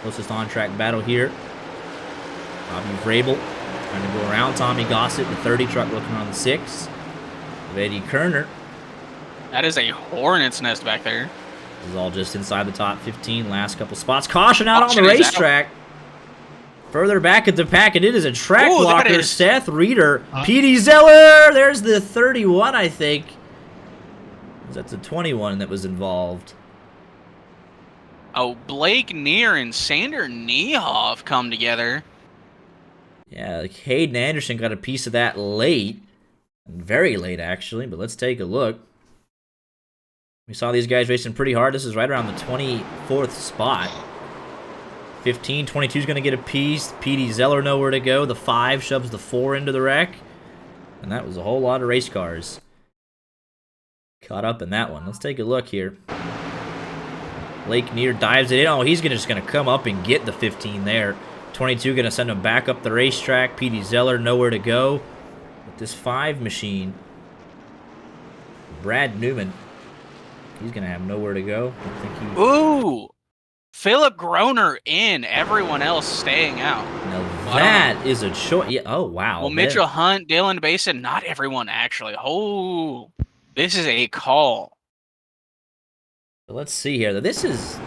Closest on-track battle here. Robbie Vrabel trying to go around Tommy Gossett. The 30 truck looking on the 6. Of Eddie Kerner. That is a hornet's nest back there. This is all just inside the top 15. Last couple spots. Caution out on the racetrack. Further back at the pack, and it is a track blocker. Seth Reeder. P.D. Zeller. There's the 31, I think. That's the 21 that was involved. Oh, Blake Neer and Sander Niehoff come together. Yeah, like Hayden Anderson got a piece of that late. Very late, actually, but let's take a look. We saw these guys racing pretty hard. This is right around the 24th spot. 15, 22 is going to get a piece. P.D. Zeller nowhere to go. The 5 shoves the 4 into the wreck. And that was a whole lot of race cars caught up in that one. Let's take a look here. Blake Neer dives it in. Oh, he's just going to come up and get the 15 there. 22 going to send him back up the racetrack. P.D. Zeller nowhere to go. But this 5 machine, Brad Newman, he's going to have nowhere to go. I think he... Ooh! Philip Groner in, everyone else staying out. Now that is a choice. Yeah, oh, wow. Well, Mitchell Hunt, Dylan Basin, not everyone actually. Oh, this is a call. Let's see here. This is...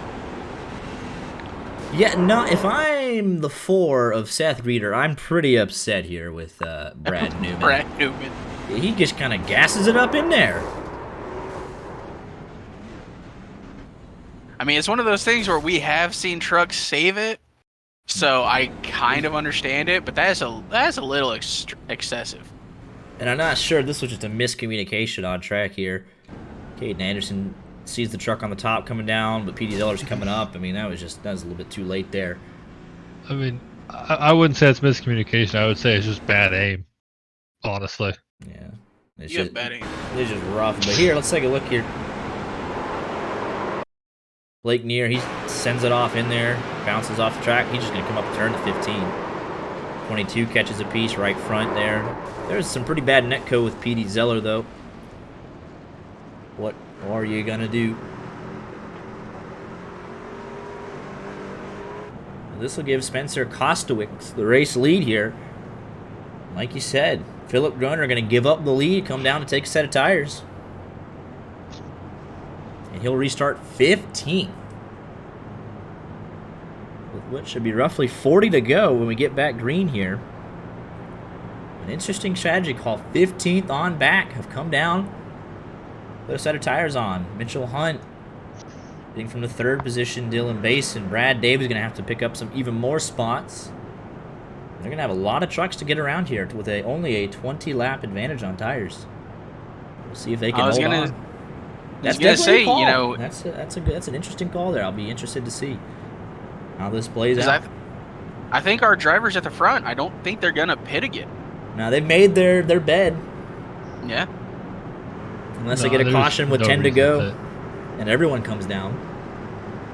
Yeah, no, if I'm the 4 of Seth Reeder, I'm pretty upset here with Brad Newman. Brad Newman. He just kind of gasses it up in there. I mean, it's one of those things where we have seen trucks save it, so I kind of understand it, but that's a little excessive. And I'm not sure this was just a miscommunication on track here. Caden Anderson sees the truck on the top coming down, but P.D. Zeller's coming up. I mean, that was a little bit too late there. I mean, I wouldn't say it's miscommunication. I would say it's just bad aim, honestly. Yeah. It's just bad aim. It's just rough. But here, let's take a look here. Blake Neer, he sends it off in there, bounces off the track. He's just going to come up and turn to 15. 22 catches a piece right front there. There's some pretty bad netco with P.D. Zeller, though. What are you going to do? This will give Spencer Kostowicz the race lead here. Like you said, Philip Groner going to give up the lead, come down to take a set of tires. And he'll restart 15th. With what should be roughly 40 to go when we get back green here. An interesting strategy call. 15th on back. Have come down. Put a set of tires on. Mitchell Hunt getting from the 3rd position. Dylan Basin. Brad Davis going to have to pick up some even more spots. They're going to have a lot of trucks to get around here with only a 20-lap advantage on tires. We'll see if they can hold on. That's definitely a call. You know, that's an interesting call there. I'll be interested to see how this plays out. I think our drivers at the front, I don't think they're going to pit again. Now, they've made their bed. Yeah. Unless they get a caution with 10 to go, and everyone comes down.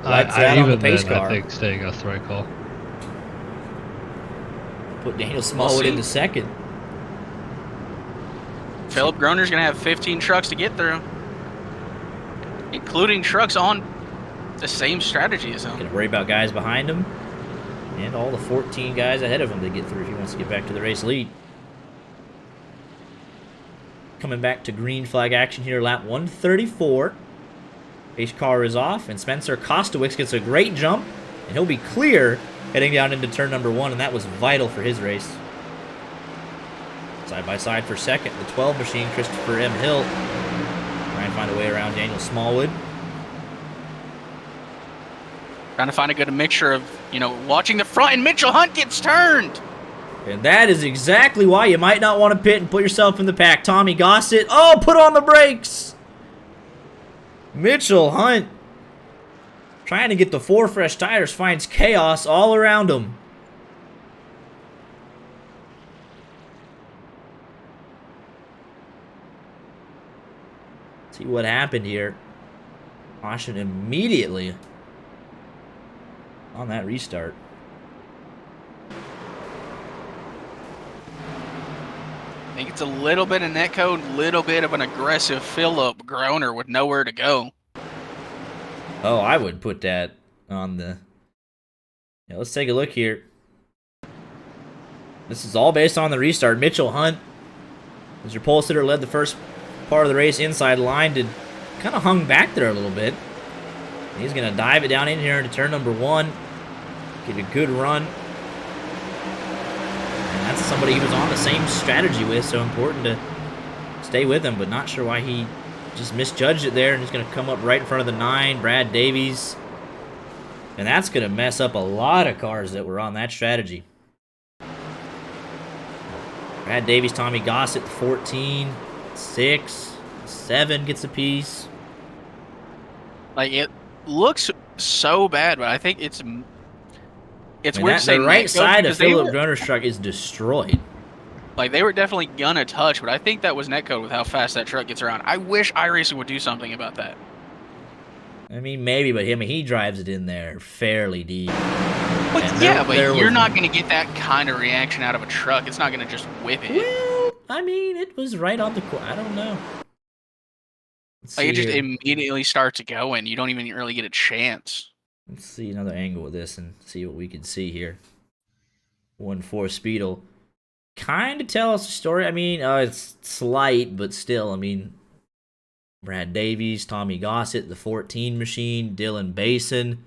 Even then, I think staying us the right call. Put Daniel Smallwood into 2nd. Philip Groner's going to have 15 trucks to get through, including trucks on the same strategy as him. Going to worry about guys behind him and all the 14 guys ahead of him to get through if he wants to get back to the race lead. Coming back to green flag action here, lap 134. Pace car is off, and Spencer Kostowicz gets a great jump, and he'll be clear heading down into turn number 1, and that was vital for his race. Side by side for 2nd, the 12 machine, Christopher M. Hill. Trying to find a way around Daniel Smallwood. Trying to find a good mixture of, watching the front, and Mitchell Hunt gets turned. And that is exactly why you might not want to pit and put yourself in the pack. Tommy Gossett. Oh, put on the brakes. Mitchell Hunt, trying to get the 4 fresh tires, finds chaos all around him. See what happened here. Caution immediately on that restart. I think it's a little bit of netcode, little bit of an aggressive Philip Groner with nowhere to go. Oh, I would put that on the... Yeah, let's take a look here. This is all based on the restart. Mitchell Hunt, as your pole sitter, led the first part of the race inside line, did kind of hung back there a little bit. He's going to dive it down in here into turn number 1. Get a good run. And that's somebody he was on the same strategy with, so important to stay with him, but not sure why he just misjudged it there, and he's going to come up right in front of the 9, Brad Davies. And that's going to mess up a lot of cars that were on that strategy. Brad Davies, Tommy Gossett, 14, 6, 7 gets a piece. Like, it looks so bad, but I think it's weird to say the right side of Philip Groner's truck is destroyed. Like, they were definitely gonna touch, but I think that was netcode with how fast that truck gets around. I wish iRacing would do something about that. I mean, maybe, but he drives it in there fairly deep. But you're not going to get that kind of reaction out of a truck. It's not going to just whip it. Well, I mean, it was right on the course. I don't know. Like, it just immediately starts going. You don't even really get a chance. Let's see another angle of this and see what we can see here. 1-4 Speedle. Kind of tell us a story. I mean, it's slight, but still, I mean... Brad Davies, Tommy Gossett, the 14 machine, Dylan Basin.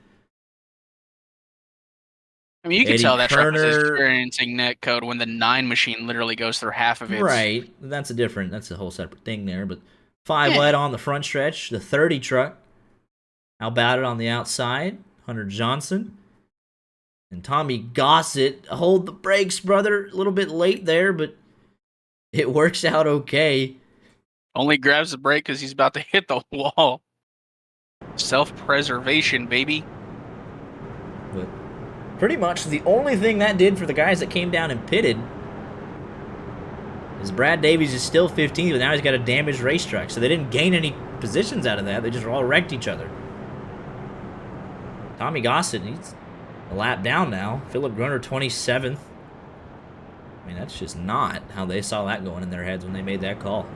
I mean, you can tell that truck was experiencing netcode when the 9 machine literally goes through half of it. Right. That's a whole separate thing there. But 5 wide on the front stretch, the 30 truck. How about it on the outside? Hunter Johnson. And Tommy Gossett, hold the brakes, brother. A little bit late there, but it works out okay. Only grabs the brake because he's about to hit the wall. Self-preservation, baby. But pretty much the only thing that did for the guys that came down and pitted is Brad Davies is still 15th, but now he's got a damaged race truck. So they didn't gain any positions out of that. They just all wrecked each other. Tommy Gossett, he's a lap down now. Philip Gruner, 27th. I mean, that's just not how they saw that going in their heads when they made that call.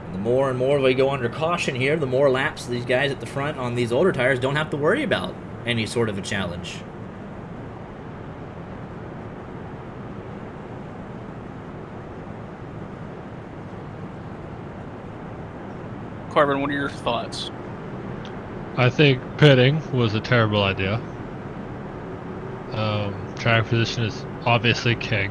And the more and more we go under caution here, the more laps these guys at the front on these older tires don't have to worry about any sort of a challenge. Corbin, what are your thoughts? I think pitting was a terrible idea. Track position is obviously king.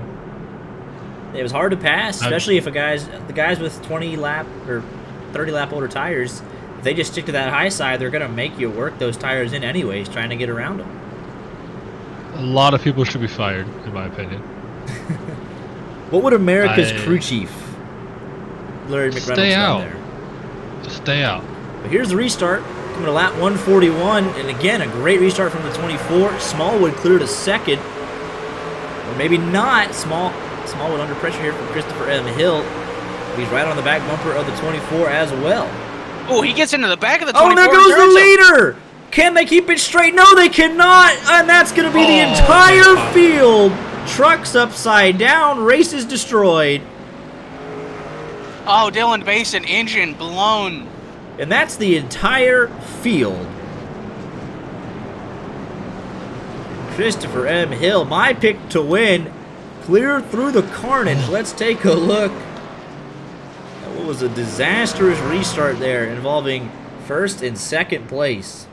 It was hard to pass, especially if the guys with 20 lap or 30 lap older tires, if they just stick to that high side, they're gonna make you work those tires in anyways, trying to get around them. A lot of people should be fired, in my opinion. What would America's crew chief, Larry McReynolds, stay out? There? Just stay out. But here's the restart. Coming to lap 141, and again, a great restart from the 24. Smallwood cleared a second. Or maybe not. Smallwood under pressure here from Christopher M. Hill. He's right on the back bumper of the 24 as well. Oh, he gets into the back of the 24. Oh, there goes the leader! Can they keep it straight? No, they cannot! And that's going to be the entire field. Trucks upside down. Race is destroyed. Oh, Dylan Basin, engine blown. And that's the entire field. Christopher M. Hill, my pick to win, cleared through the carnage. Let's take a look. That was a disastrous restart there involving first and second place.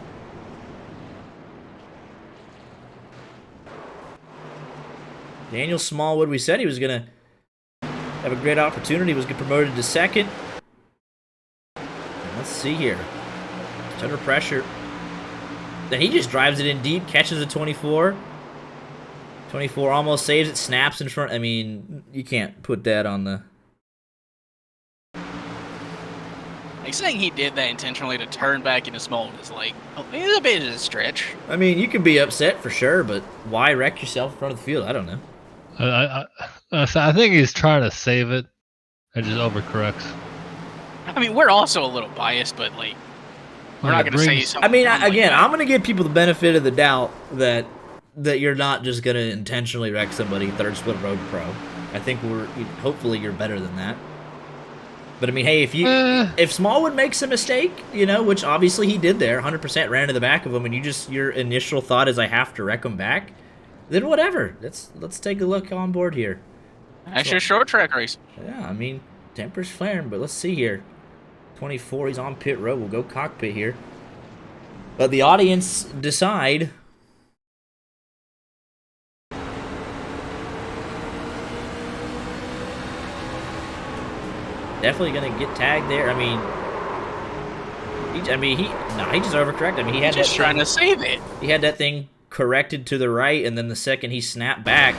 Daniel Smallwood, we said he was going to have a great opportunity, was getting promoted to second. Let's see here. It's under pressure. Then he just drives it in deep, catches the 24. 24 almost saves it, snaps in front. I mean, you can't put that on the... Like, saying he did that intentionally to turn back into Smallwood is like, it's a bit of a stretch. I mean, you can be upset for sure, but why wreck yourself in front of the field? I don't know. I think he's trying to save it and just overcorrects. I mean, we're also a little biased, but, like, we're not going to say something. I mean, again, I'm going to give people the benefit of the doubt that you're not just going to intentionally wreck somebody third split road pro. I think hopefully you're better than that. But I mean, hey, if Smallwood makes a mistake, you know, which obviously he did there, 100% ran to the back of him, and your initial thought is I have to wreck him back, then whatever. Let's take a look on board here. That's your short track race. Yeah, I mean, temper's flaring, but let's see here. 24, he's on pit road. We'll go cockpit here. But the audience decide. Definitely gonna get tagged there. I mean, he just overcorrected. I mean, he had just trying to save it. He had that thing corrected to the right, and then the second he snapped back,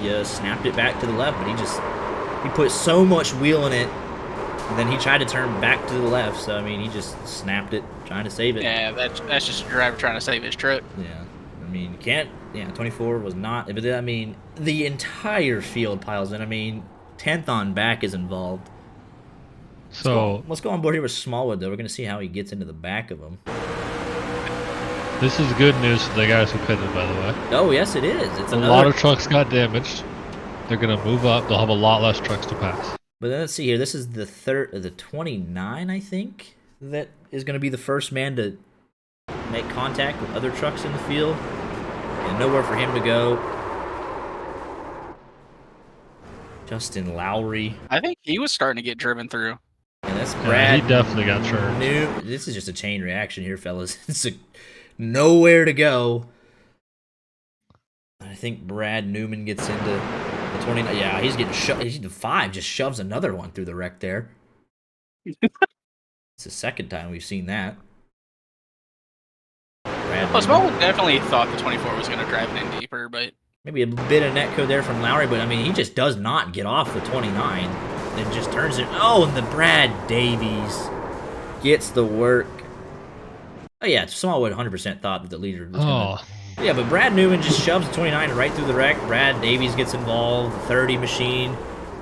he snapped it back to the left. But he put so much wheel in it. And then he tried to turn back to the left, so I mean, he just snapped it, trying to save it. Yeah, that's just a driver trying to save his truck. Yeah, I mean, 24 was not, but I mean, the entire field piles in. I mean, 10th on back is involved. So let's go on board here with Smallwood, though. We're going to see how he gets into the back of him. This is good news for the guys who pitted, by the way. Oh, yes, it is. It's a lot of trucks got damaged. They're going to move up. They'll have a lot less trucks to pass. But then let's see here. This is the 29, I think, that is going to be the first man to make contact with other trucks in the field. And nowhere for him to go. Justin Lowry. I think he was starting to get driven through. And that's Brad. Yeah, he definitely got turned. This is just a chain reaction here, fellas. It's nowhere to go. I think Brad Newman gets into the 29. Yeah, he's getting shoved. He's the 5, just shoves another one through the wreck there. It's the second time we've seen that. Smallwood definitely thought the 24 was going to drive it in deeper, but maybe a bit of netcode there from Lowry, but I mean, he just does not get off the 29. and just turns it. Oh, and the Brad Davies gets the work. Oh, yeah, Smallwood 100% thought that the leader was going to. Yeah, but Brad Newman just shoves the 29 right through the wreck. Brad Davies gets involved, the 30 machine.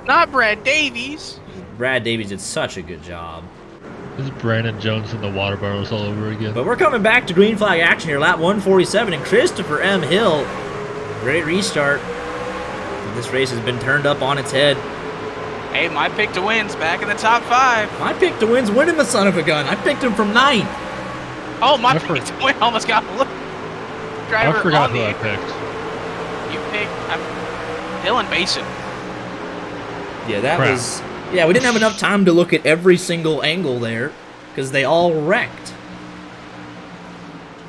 Not Brad Davies. Brad Davies did such a good job. This is Brandon Jones in the water barrels all over again. But we're coming back to green flag action here, lap 147, and Christopher M. Hill. Great restart. And this race has been turned up on its head. Hey, my pick to win's back in the top 5. My pick to win's winning the son of a gun. I picked him from 9th. Oh, my pick to win almost got driver I forgot on who the I picked. You picked Dylan Basin. Yeah, that was... Yeah, we didn't have enough time to look at every single angle there because they all wrecked.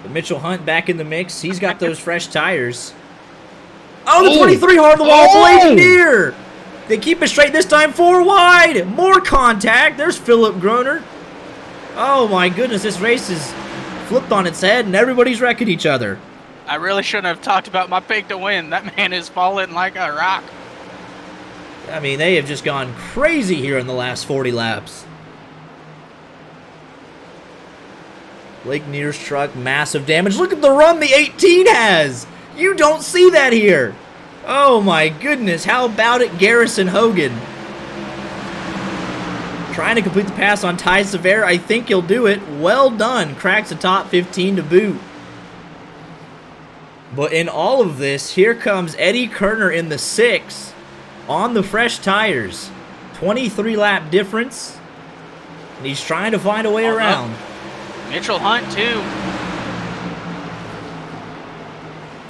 But Mitchell Hunt back in the mix. He's got those fresh tires. Oh, the 23 hard the wall, blazing near. They keep it straight this time, 4 wide. More contact. There's Philip Groner. Oh, my goodness, this race is flipped on its head, and everybody's wrecking each other. I really shouldn't have talked about my pick to win. That man is falling like a rock. I mean, they have just gone crazy here in the last 40 laps. Blake Neer's truck, massive damage. Look at the run the 18 has. You don't see that here. Oh my goodness, how about it, Garrison Hogan? Trying to complete the pass on Ty Sever. I think he'll do it. Well done. Cracks the top 15 to boot. But in all of this, here comes Eddie Kerner in the 6 on the fresh tires. 23 lap difference. And he's trying to find a way around. Mitchell Hunt, too.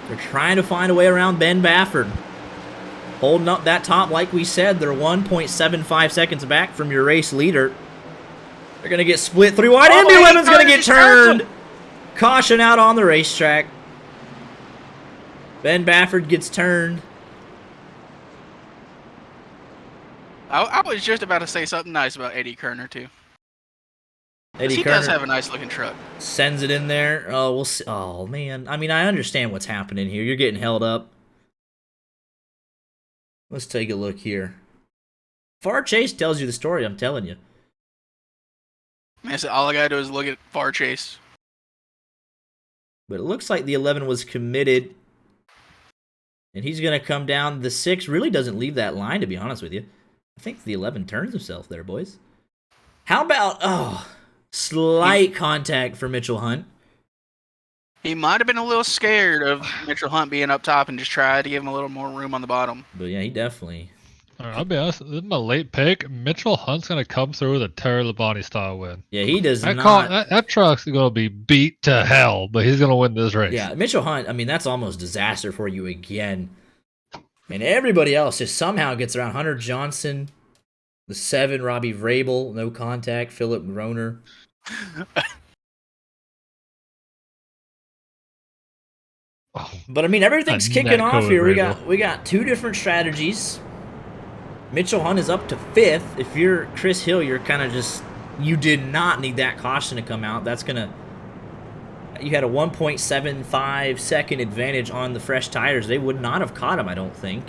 They're trying to find a way around Ben Bafford. Holding up that top, like we said, they're 1.75 seconds back from your race leader. They're going to get split 3 wide, and the 11's going to get turned. Caution out on the racetrack. Ben Bafford gets turned. I was just about to say something nice about Eddie Kerner, too. Eddie He Kerner does have a nice-looking truck. sends it in there. Oh, we'll see. Oh, man. I mean, I understand what's happening here. You're getting held up. Let's take a look here. Far Chase tells you the story, I'm telling you. Man, so all I gotta do is look at Far Chase. But it looks like the 11 was committed. And he's going to come down. The 6 really doesn't leave that line, to be honest with you. I think the 11 turns himself there, boys. How about, slight contact for Mitchell Hunt. He might have been a little scared of Mitchell Hunt being up top and just tried to give him a little more room on the bottom. But yeah, he definitely... All right, I'll be honest, this is my late pick. Mitchell Hunt's going to come through with a Terry Labonte style win. Yeah, he does not... That truck's going to be beat to hell, but he's going to win this race. Yeah, Mitchell Hunt, I mean, that's almost disaster for you again. And everybody else just somehow gets around. Hunter Johnson, the 7, Robbie Vrabel, no contact, Philip Groner. But I mean, everything's kicking off here. We got 2 different strategies. Mitchell Hunt is up to 5th. If you're Chris Hill, you're kind of just... You did not need that caution to come out. That's going to... You had a 1.75 second advantage on the fresh tires. They would not have caught him, I don't think.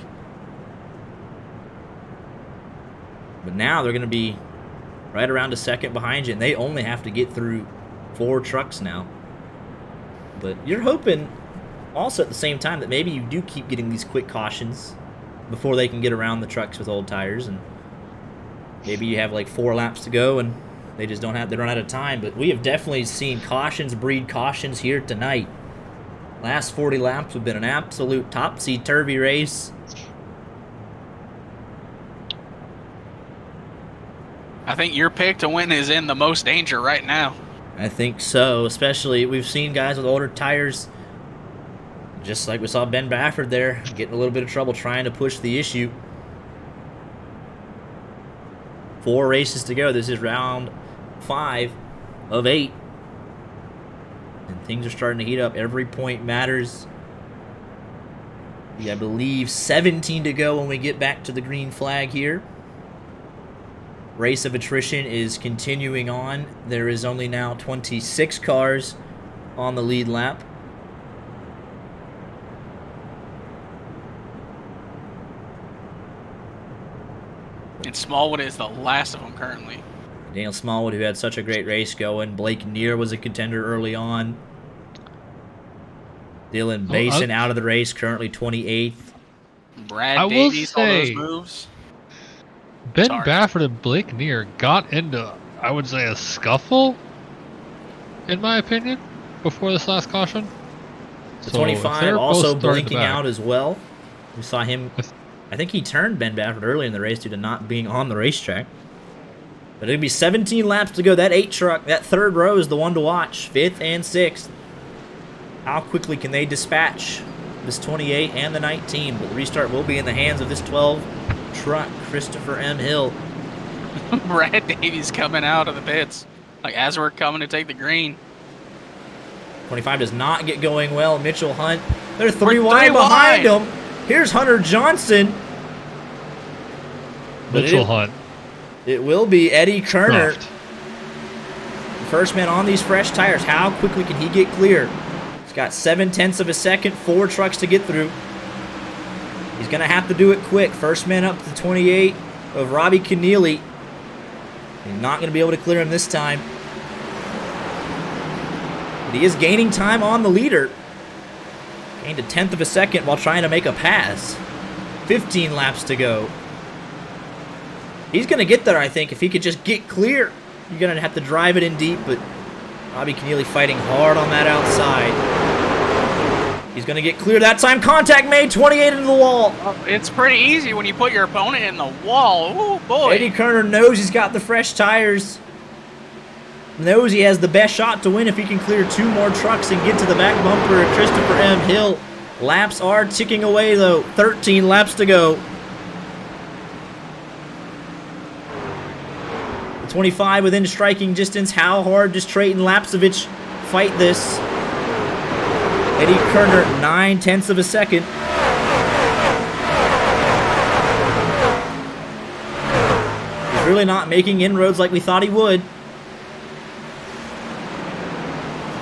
But now they're going to be right around a second behind you, and they only have to get through 4 trucks now. But you're hoping also at the same time that maybe you do keep getting these quick cautions before they can get around the trucks with old tires, and maybe you have like 4 laps to go and they run out of time. But we have definitely seen cautions breed cautions here tonight. Last 40 laps have been an absolute topsy-turvy race. I think your pick to win is in the most danger right now. I think so, especially we've seen guys with older tires, just like we saw Ben Bafford there, getting a little bit of trouble trying to push the issue. 4 races to go. This is round 5 of 8. And things are starting to heat up. Every point matters. I believe 17 to go when we get back to the green flag here. Race of attrition is continuing on. There is only now 26 cars on the lead lap. Smallwood is the last of them currently. Daniel Smallwood, who had such a great race going. Blake Neer was a contender early on. Dylan Basin out of the race, currently 28th. Brad Davies, all those moves. Ben Baffert and Blake Neer got into, I would say, a scuffle, in my opinion, before this last caution. The 25 also blinking out as well. We saw him, I think he turned Ben Baffert early in the race due to not being on the racetrack. But it'll be 17 laps to go. That 8 truck, that third row is the one to watch. 5th and 6th. How quickly can they dispatch this 28 and the 19? But the restart will be in the hands of this 12 truck, Christopher M. Hill. Brad Davies coming out of the pits, like as we're coming to take the green. 25 does not get going well. Mitchell Hunt, they're 3 wide behind him. Here's Hunter Johnson. Mitchell Hunt. It will be Eddie Kerner. First man on these fresh tires. How quickly can he get clear? He's got 7/10 of a second, 4 trucks to get through. He's going to have to do it quick. First man up to the 28 of Robbie Keneally. He's not going to be able to clear him this time. But he is gaining time on the leader. Gained 1/10 of a second while trying to make a pass. 15 laps to go. He's going to get there, I think, if he could just get clear. You're going to have to drive it in deep, but Robbie Keneally fighting hard on that outside. He's going to get clear that time. Contact made, 28 into the wall. It's pretty easy when you put your opponent in the wall. Oh, boy. Eddie Kerner knows he's got the fresh tires. Knows he has the best shot to win if he can clear 2 more trucks and get to the back bumper of Christopher M. Hill. Laps are ticking away, though. 13 laps to go. 25 within striking distance. How hard does Trayton Lapsovich fight this? Eddie Kerner, 9/10 of a second. He's really not making inroads like we thought he would.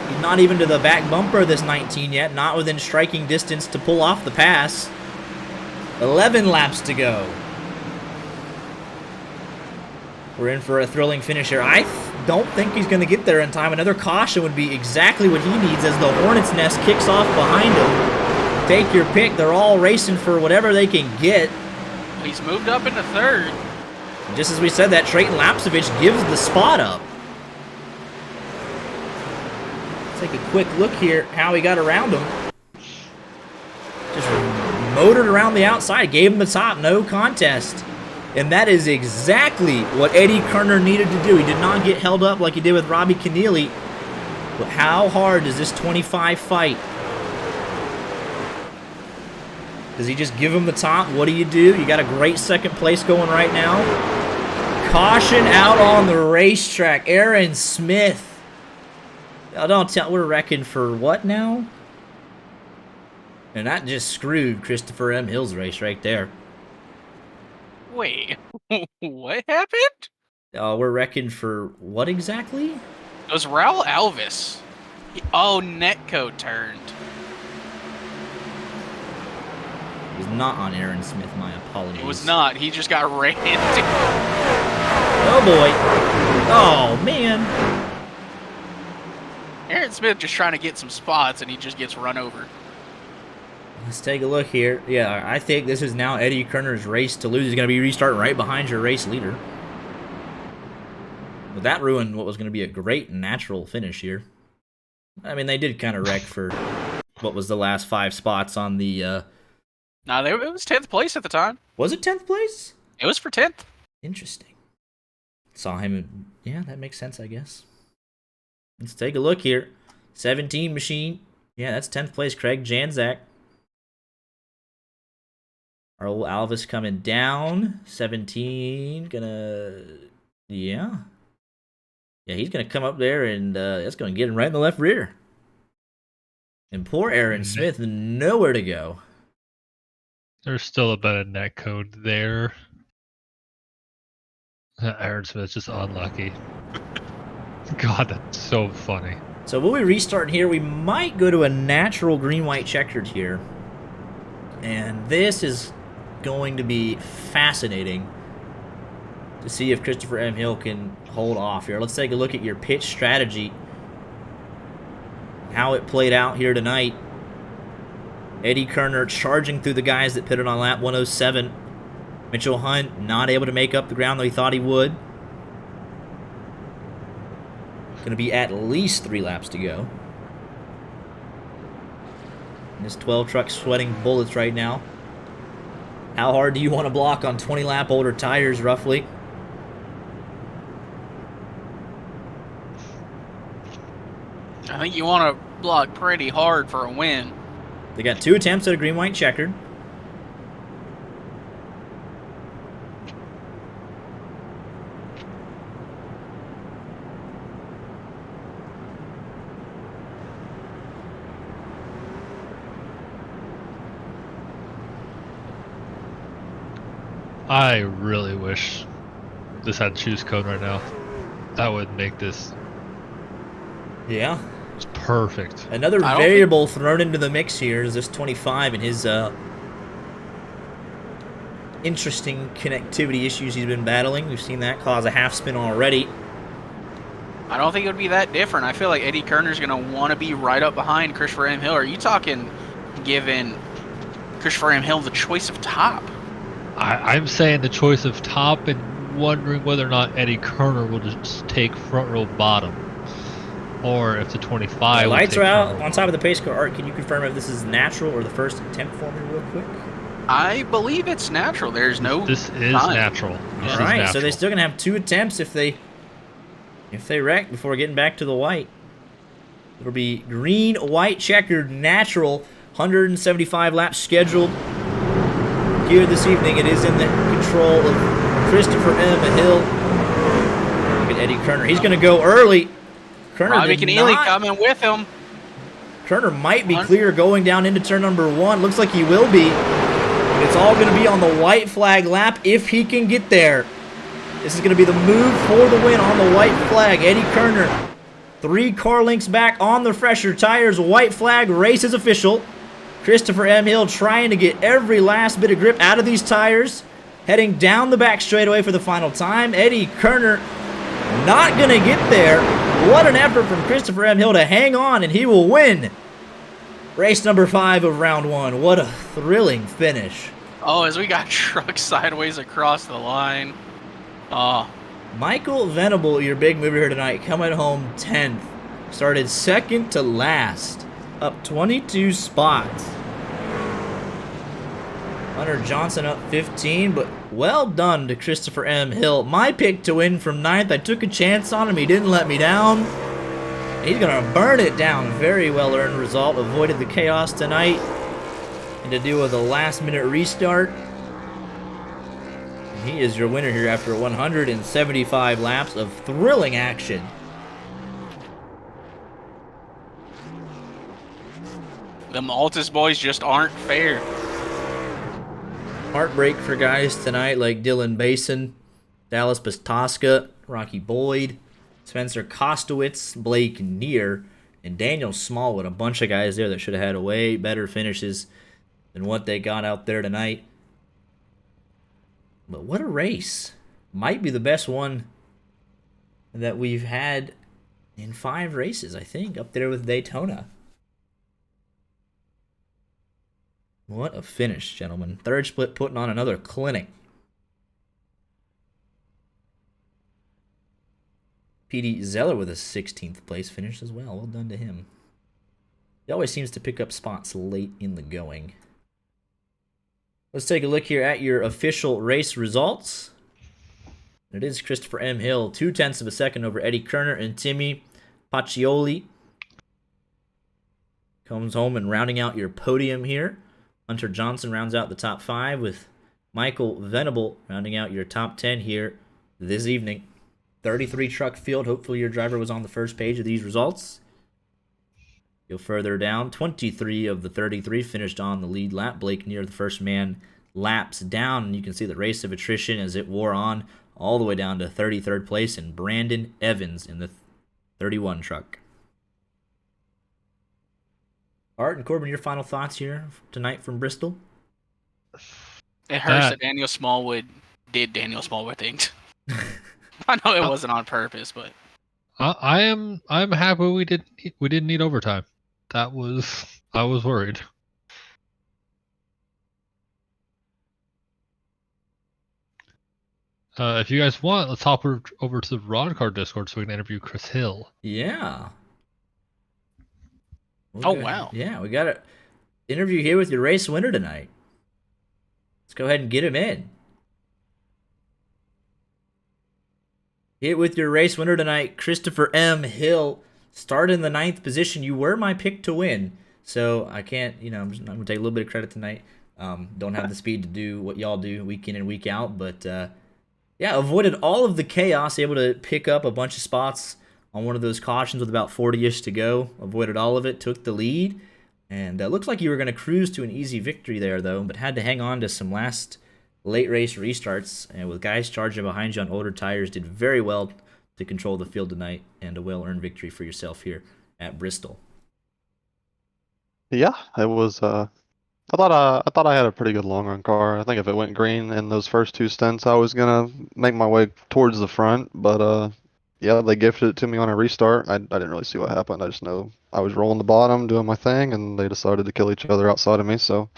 He's not even to the back bumper of this 19 yet. Not within striking distance to pull off the pass. 11 laps to go. We're in for a thrilling finish here. I don't think he's going to get there in time. Another caution would be exactly what he needs as the Hornet's Nest kicks off behind him. Take your pick. They're all racing for whatever they can get. He's moved up into 3rd. And just as we said, that Trayton Lapsovich gives the spot up. Let's take a quick look here how he got around him. Just motored around the outside. Gave him the top. No contest. And that is exactly what Eddie Kerner needed to do. He did not get held up like he did with Robbie Keneally. But how hard does this 25 fight? Does he just give him the top? What do? You got a great second place going right now. Caution out on the racetrack. Aaron Smith. Don't tell. We're wrecking for what now? And that just screwed Christopher M. Hill's race right there. Wait, what happened? We're wrecking for what exactly? It was Raul Alvis. Netco turned. It was not on Aaron Smith, my apologies. It was not. He just got ran. Oh, boy. Oh, man. Aaron Smith just trying to get some spots, and he just gets run over. Let's take a look here. Yeah, I think this is now Eddie Kerner's race to lose. He's going to be restarting right behind your race leader. But that ruined what was going to be a great natural finish here. I mean, they did kind of wreck for what was the last 5 spots on the... it was 10th place at the time. Was it 10th place? It was for 10th. Interesting. Saw him... Yeah, that makes sense, I guess. Let's take a look here. 17 machine. Yeah, that's 10th place, Craig Janzak. Our old Alvis coming down. 17. Yeah, he's gonna come up there and that's gonna get him right in the left rear. And poor Aaron Smith, nowhere to go. There's still a bit of net code there. Aaron Smith's just unlucky. God, that's so funny. So will we restart here? We might go to a natural green-white checkered here. And this is going to be fascinating. to see if Christopher M. Hill can hold off here. Let's take a look at your pitch strategy, how it played out here tonight. Eddie Kerner charging through the guys that pitted on lap 107. Mitchell Hunt not able to make up the ground though he thought he would. Going to be at least 3 laps to go. And this 12 truck sweating bullets right now. How hard do you want to block on 20-lap older tires, roughly? I think you want to block pretty hard for a win. They got 2 attempts at a green-white checkered. I really wish this had choose code right now. That would make this Yeah. perfect. Another variable thrown into the mix here is this 25 and his interesting connectivity issues he's been battling. We've seen that cause a half spin already. I don't think it would be that different. I feel like Eddie Kerner's going to want to be right up behind Christopher M. Hill. Are you talking giving Christopher M. Hill the choice of top? I'm saying the choice of top and wondering whether or not Eddie Kerner will just take front row bottom. Or if the 25 The will lights take are out front row. on top of the pace car. Art, can you confirm if this is natural or the first attempt for me real quick? I believe it's natural. There's no This is time. natural. This is Alright, so natural. they're still going to have 2 attempts if they wreck before getting back to the white. It'll be green, white, checkered, natural, 175 laps scheduled here this evening. It is in the control of Christopher M. Hill. Look at Eddie Kerner. He's going to go early. Kerner Robbie did Keneally not. coming with him. Kerner might be clear going down into turn number 1. Looks like he will be. It's all going to be on the white flag lap if he can get there. This is going to be the move for the win on the white flag. Eddie Kerner, 3 car lengths back on the fresher tires. White flag, race is official. Christopher M. Hill trying to get every last bit of grip out of these tires. Heading down the back straightaway for the final time. Eddie Kerner not going to get there. What an effort from Christopher M. Hill to hang on, and he will win race number 5 of round 1. What a thrilling finish. Oh, as we got trucked sideways across the line. Oh, Michael Venable, your big mover here tonight, coming home 10th. Started second to last, up 22 spots. Hunter Johnson up 15, but well done to Christopher M. Hill. My pick to win from 9th. I took a chance on him. He didn't let me down. He's going to burn it down. Very well-earned result. Avoided the chaos tonight. And to do with a last-minute restart. He is your winner here after 175 laps of thrilling action. them Altus boys just aren't fair. Heartbreak for guys tonight like Dylan Basin, Dallas Bastoska, Rocky Boyd, Spencer Kostowitz, Blake Neer, and Daniel Smallwood. A bunch of guys there that should have had way better finishes than what they got out there tonight. But what a race. Might be the best one that we've had in 5 races, I think, up there with Daytona. What a finish, gentlemen. Third split putting on another clinic. PD Zeller with a 16th place finish as well. Well done to him. He always seems to pick up spots late in the going. Let's take a look here at your official race results. It is Christopher M. Hill, 0.2 of a second over Eddie Kerner, and Timmy Pacioli comes home and rounding out your podium here. Hunter Johnson rounds out the top 5 with Michael Venable rounding out your top 10 here this evening. 33 truck field. Hopefully your driver was on the first page of these results. Go further down. 23 of the 33 finished on the lead lap. Blake Neer, the first man, laps down. And you can see the race of attrition as it wore on all the way down to 33rd place. And Brandon Evans in the 31 truck. Art and Corbin, your final thoughts here tonight from Bristol? It hurts that Daniel Smallwood did Daniel Smallwood things. I know it Uh, wasn't on purpose, but I'm happy we didn't need overtime. That was I was worried. If you guys want, let's hop over to the Rod Card Discord so we can interview Chris Hill. Yeah. We'll oh go ahead. wow. Yeah, we got an interview here with your race winner tonight. Let's go ahead and get him in. Hit with your race winner tonight, Christopher M. Hill. Started in the 9th position. You were my pick to win. So I can't, I'm going to take a little bit of credit tonight. Don't have the speed to do what y'all do week in and week out. But yeah, avoided all of the chaos. Able to pick up a bunch of spots on one of those cautions with about 40-ish to go. Avoided all of it. Took the lead. And looks like you were going to cruise to an easy victory there, though. But had to hang on to some last late race restarts, and with guys charging behind you on older tires, did very well to control the field tonight, and a well-earned victory for yourself here at Bristol. Yeah, it was. I thought I had a pretty good long run car. I think if it went green in those first two stints, I was gonna make my way towards the front. But yeah, they gifted it to me on a restart. I didn't really see what happened. I just know I was rolling the bottom, doing my thing, and they decided to kill each other outside of me. So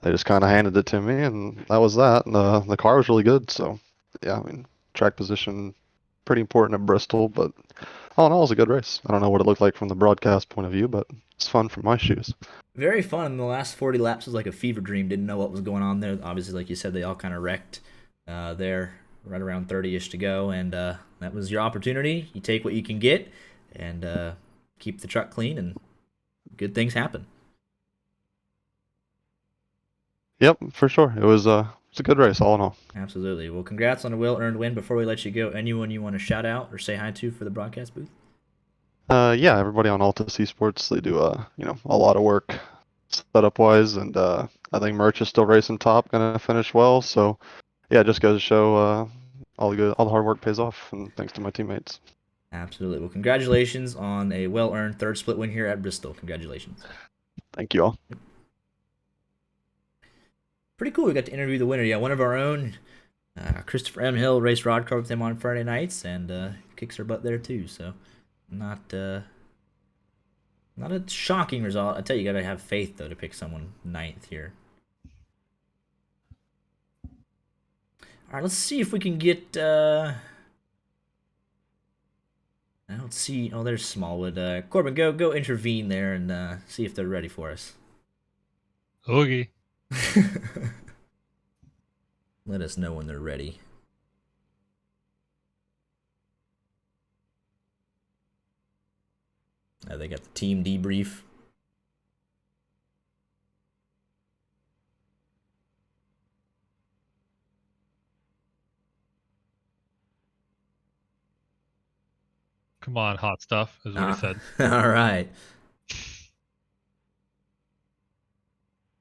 they just kind of handed it to me, and that was that. And the car was really good. So yeah, I mean, track position pretty important at Bristol, but all in all, it was a good race. I don't know what it looked like from the broadcast point of view, but it's fun from my shoes. Very fun. The last 40 laps was like a fever dream. Didn't know what was going on there. Obviously, like you said, they all kind of wrecked there right around 30-ish to go, and that was your opportunity. You take what you can get and keep the truck clean, and good things happen. Yep, for sure. It's a good race all in all. Absolutely. Well, congrats on a well-earned win. Before we let you go, anyone you want to shout out or say hi to for the broadcast booth? Yeah, everybody on Altus Esports, they do a lot of work setup wise, and I think Merch is still racing top, gonna finish well. So yeah, it just goes to show all the hard work pays off, and thanks to my teammates. Absolutely. Well, congratulations on a well-earned third split win here at Bristol. Congratulations. Thank you all. Pretty cool. We got to interview the winner. Yeah, one of our own, Christopher M. Hill, raced road car with him on Friday nights, and kicks her butt there too. So not a shocking result. I tell you, you gotta have faith though to pick someone ninth here. All right, let's see if we can get. I don't see. Oh, there's Smallwood. Corbin, go intervene there and see if they're ready for us. Okay. Let us know when they're ready. They got the team debrief. Come on, hot stuff, is what he said. All right.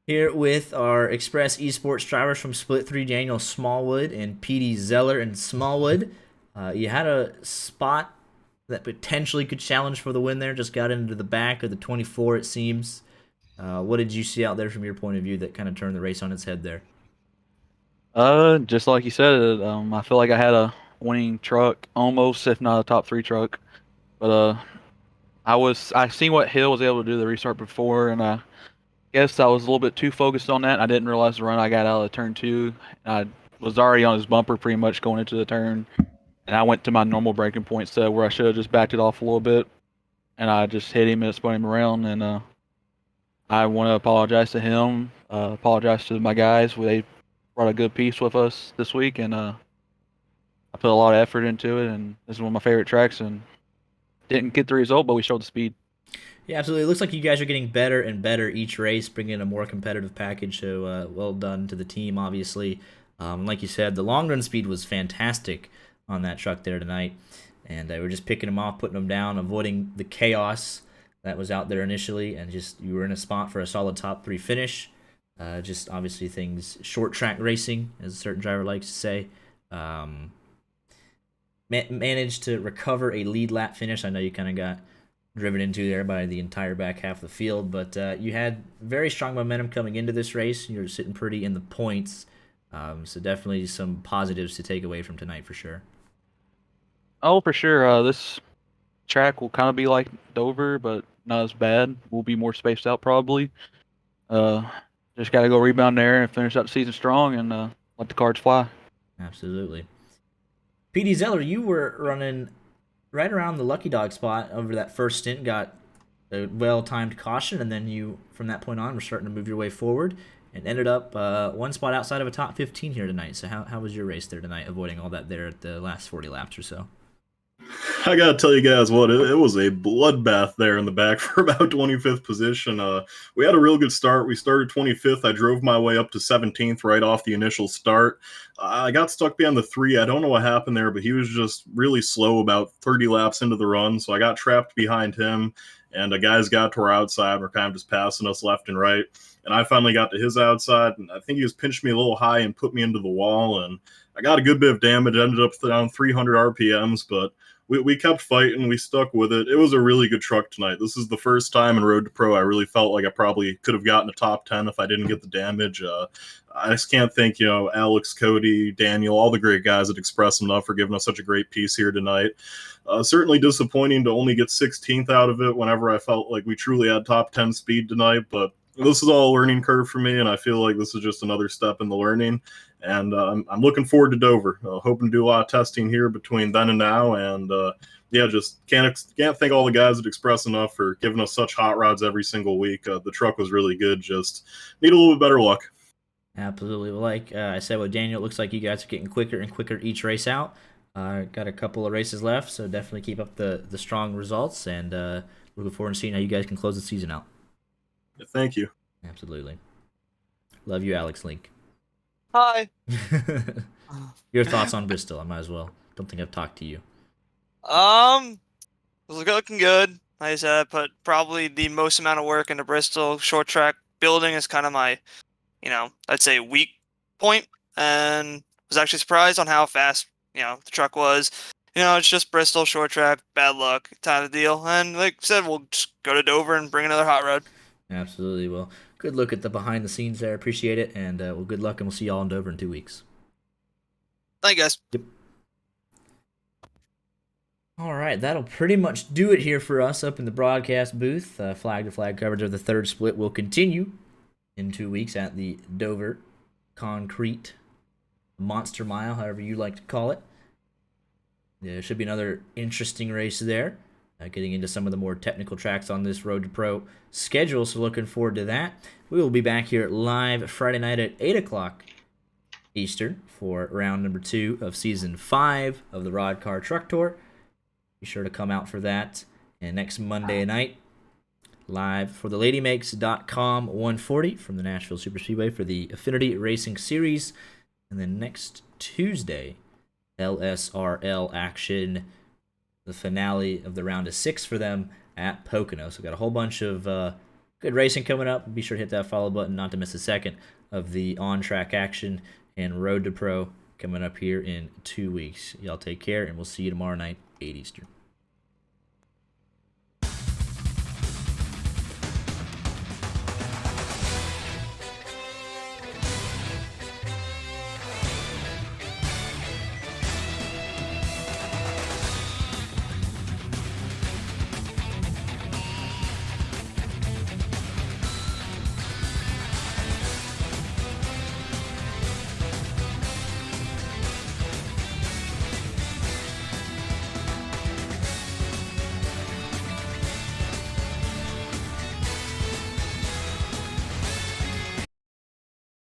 Here with our Express Esports drivers from Split 3, Daniel Smallwood and PD Zeller and Smallwood. You had a spot that potentially could challenge for the win there. Just got into the back of the 24, it seems. What did you see out there from your point of view that kind of turned the race on its head there? Just like you said, I feel like I had a winning truck, almost, if not a top three truck. But I seen what Hill was able to do the restart before, and I guess I was a little bit too focused on that. I didn't realize the run I got out of turn two. I was already on his bumper pretty much going into the turn, and I went to my normal braking point set where I should have just backed it off a little bit, and I just hit him and spun him around. And I want to apologize to him, apologize to my guys. They brought a good piece with us this week, and I put a lot of effort into it, and this is one of my favorite tracks, and didn't get the result, but we showed the speed. Yeah, absolutely. It looks like you guys are getting better and better each race, bringing in a more competitive package. So well done to the team, obviously. Like you said, the long run speed was fantastic on that truck there tonight. And we're just picking them off, putting them down, avoiding the chaos that was out there initially. And just you were in a spot for a solid top three finish. Just obviously things, short track racing, as a certain driver likes to say. Managed to recover a lead lap finish. I know you kind of got driven into there by the entire back half of the field, but you had very strong momentum coming into this race. You were sitting pretty in the points, so definitely some positives to take away from tonight for sure. Oh, for sure. This track will kind of be like Dover, but not as bad. We'll be more spaced out probably. Uh, just got to go rebound there and finish up the season strong and let the cards fly. Absolutely. PD Zeller, you were running right around the lucky dog spot over that first stint, got a well-timed caution, and then you, from that point on, were starting to move your way forward and ended up one spot outside of a top 15 here tonight. So how was your race there tonight, avoiding all that there at the last 40 laps or so? I gotta tell you guys what, it was a bloodbath there in the back for about 25th position. We had a real good start. We started 25th. I drove my way up to 17th right off the initial start. I got stuck behind the 3. I don't know what happened there, but he was just really slow about 30 laps into the run, so I got trapped behind him, and the guys got to our outside, were kind of just passing us left and right. And I finally got to his outside, and I think he just pinched me a little high and put me into the wall, and I got a good bit of damage. Ended up down 300 RPMs, but we kept fighting. We stuck with it. It was a really good truck tonight. This is the first time in Road to Pro I really felt like I probably could have gotten a top 10 if I didn't get the damage. I just can't thank, Alex, Cody, Daniel, all the great guys at Express enough for giving us such a great piece here tonight. Certainly disappointing to only get 16th out of it whenever I felt like we truly had top 10 speed tonight, but this is all a learning curve for me, and I feel like this is just another step in the learning. And I'm looking forward to Dover. Hoping to do a lot of testing here between then and now. And just can't thank all the guys at Express enough for giving us such hot rods every single week. The truck was really good. Just need a little bit better luck. Absolutely. Well, like I said with Daniel, it looks like you guys are getting quicker and quicker each race out. Got a couple of races left, so definitely keep up the strong results. And looking forward to seeing how you guys can close the season out. Thank you. Absolutely. Love you, Alex Link. Hi. Your thoughts on Bristol? I might as well. Don't think I've talked to you. It was looking good. Like I said, I put probably the most amount of work into Bristol. Short track building is kind of my, I'd say weak point, and was actually surprised on how fast, the truck was. It's just Bristol, short track, bad luck kind of deal. And like I said, we'll just go to Dover and bring another hot rod. Absolutely. Well, good look at the behind the scenes there. Appreciate it. And well, good luck, and we'll see you all in Dover in 2 weeks. Thank you, guys. Yep. All right, that'll pretty much do it here for us up in the broadcast booth. Flag to flag coverage of the third split will continue in 2 weeks at the Dover Concrete Monster Mile, however you like to call it. There should be another interesting race there. Getting into some of the more technical tracks on this Road to Pro schedule, so looking forward to that. We will be back here live Friday night at 8 o'clock Eastern for round number 2 of Season 5 of the Rod Car Truck Tour. Be sure to come out for that. And next Monday night, live for the LadyMakes.com 140 from the Nashville Superspeedway for the Affinity Racing Series. And then next Tuesday, LSRL action, the finale of the round of 6 for them at Pocono. So we've got a whole bunch of good racing coming up. Be sure to hit that follow button not to miss a second of the on-track action and Road to Pro coming up here in 2 weeks. Y'all take care, and we'll see you tomorrow night, 8 Eastern.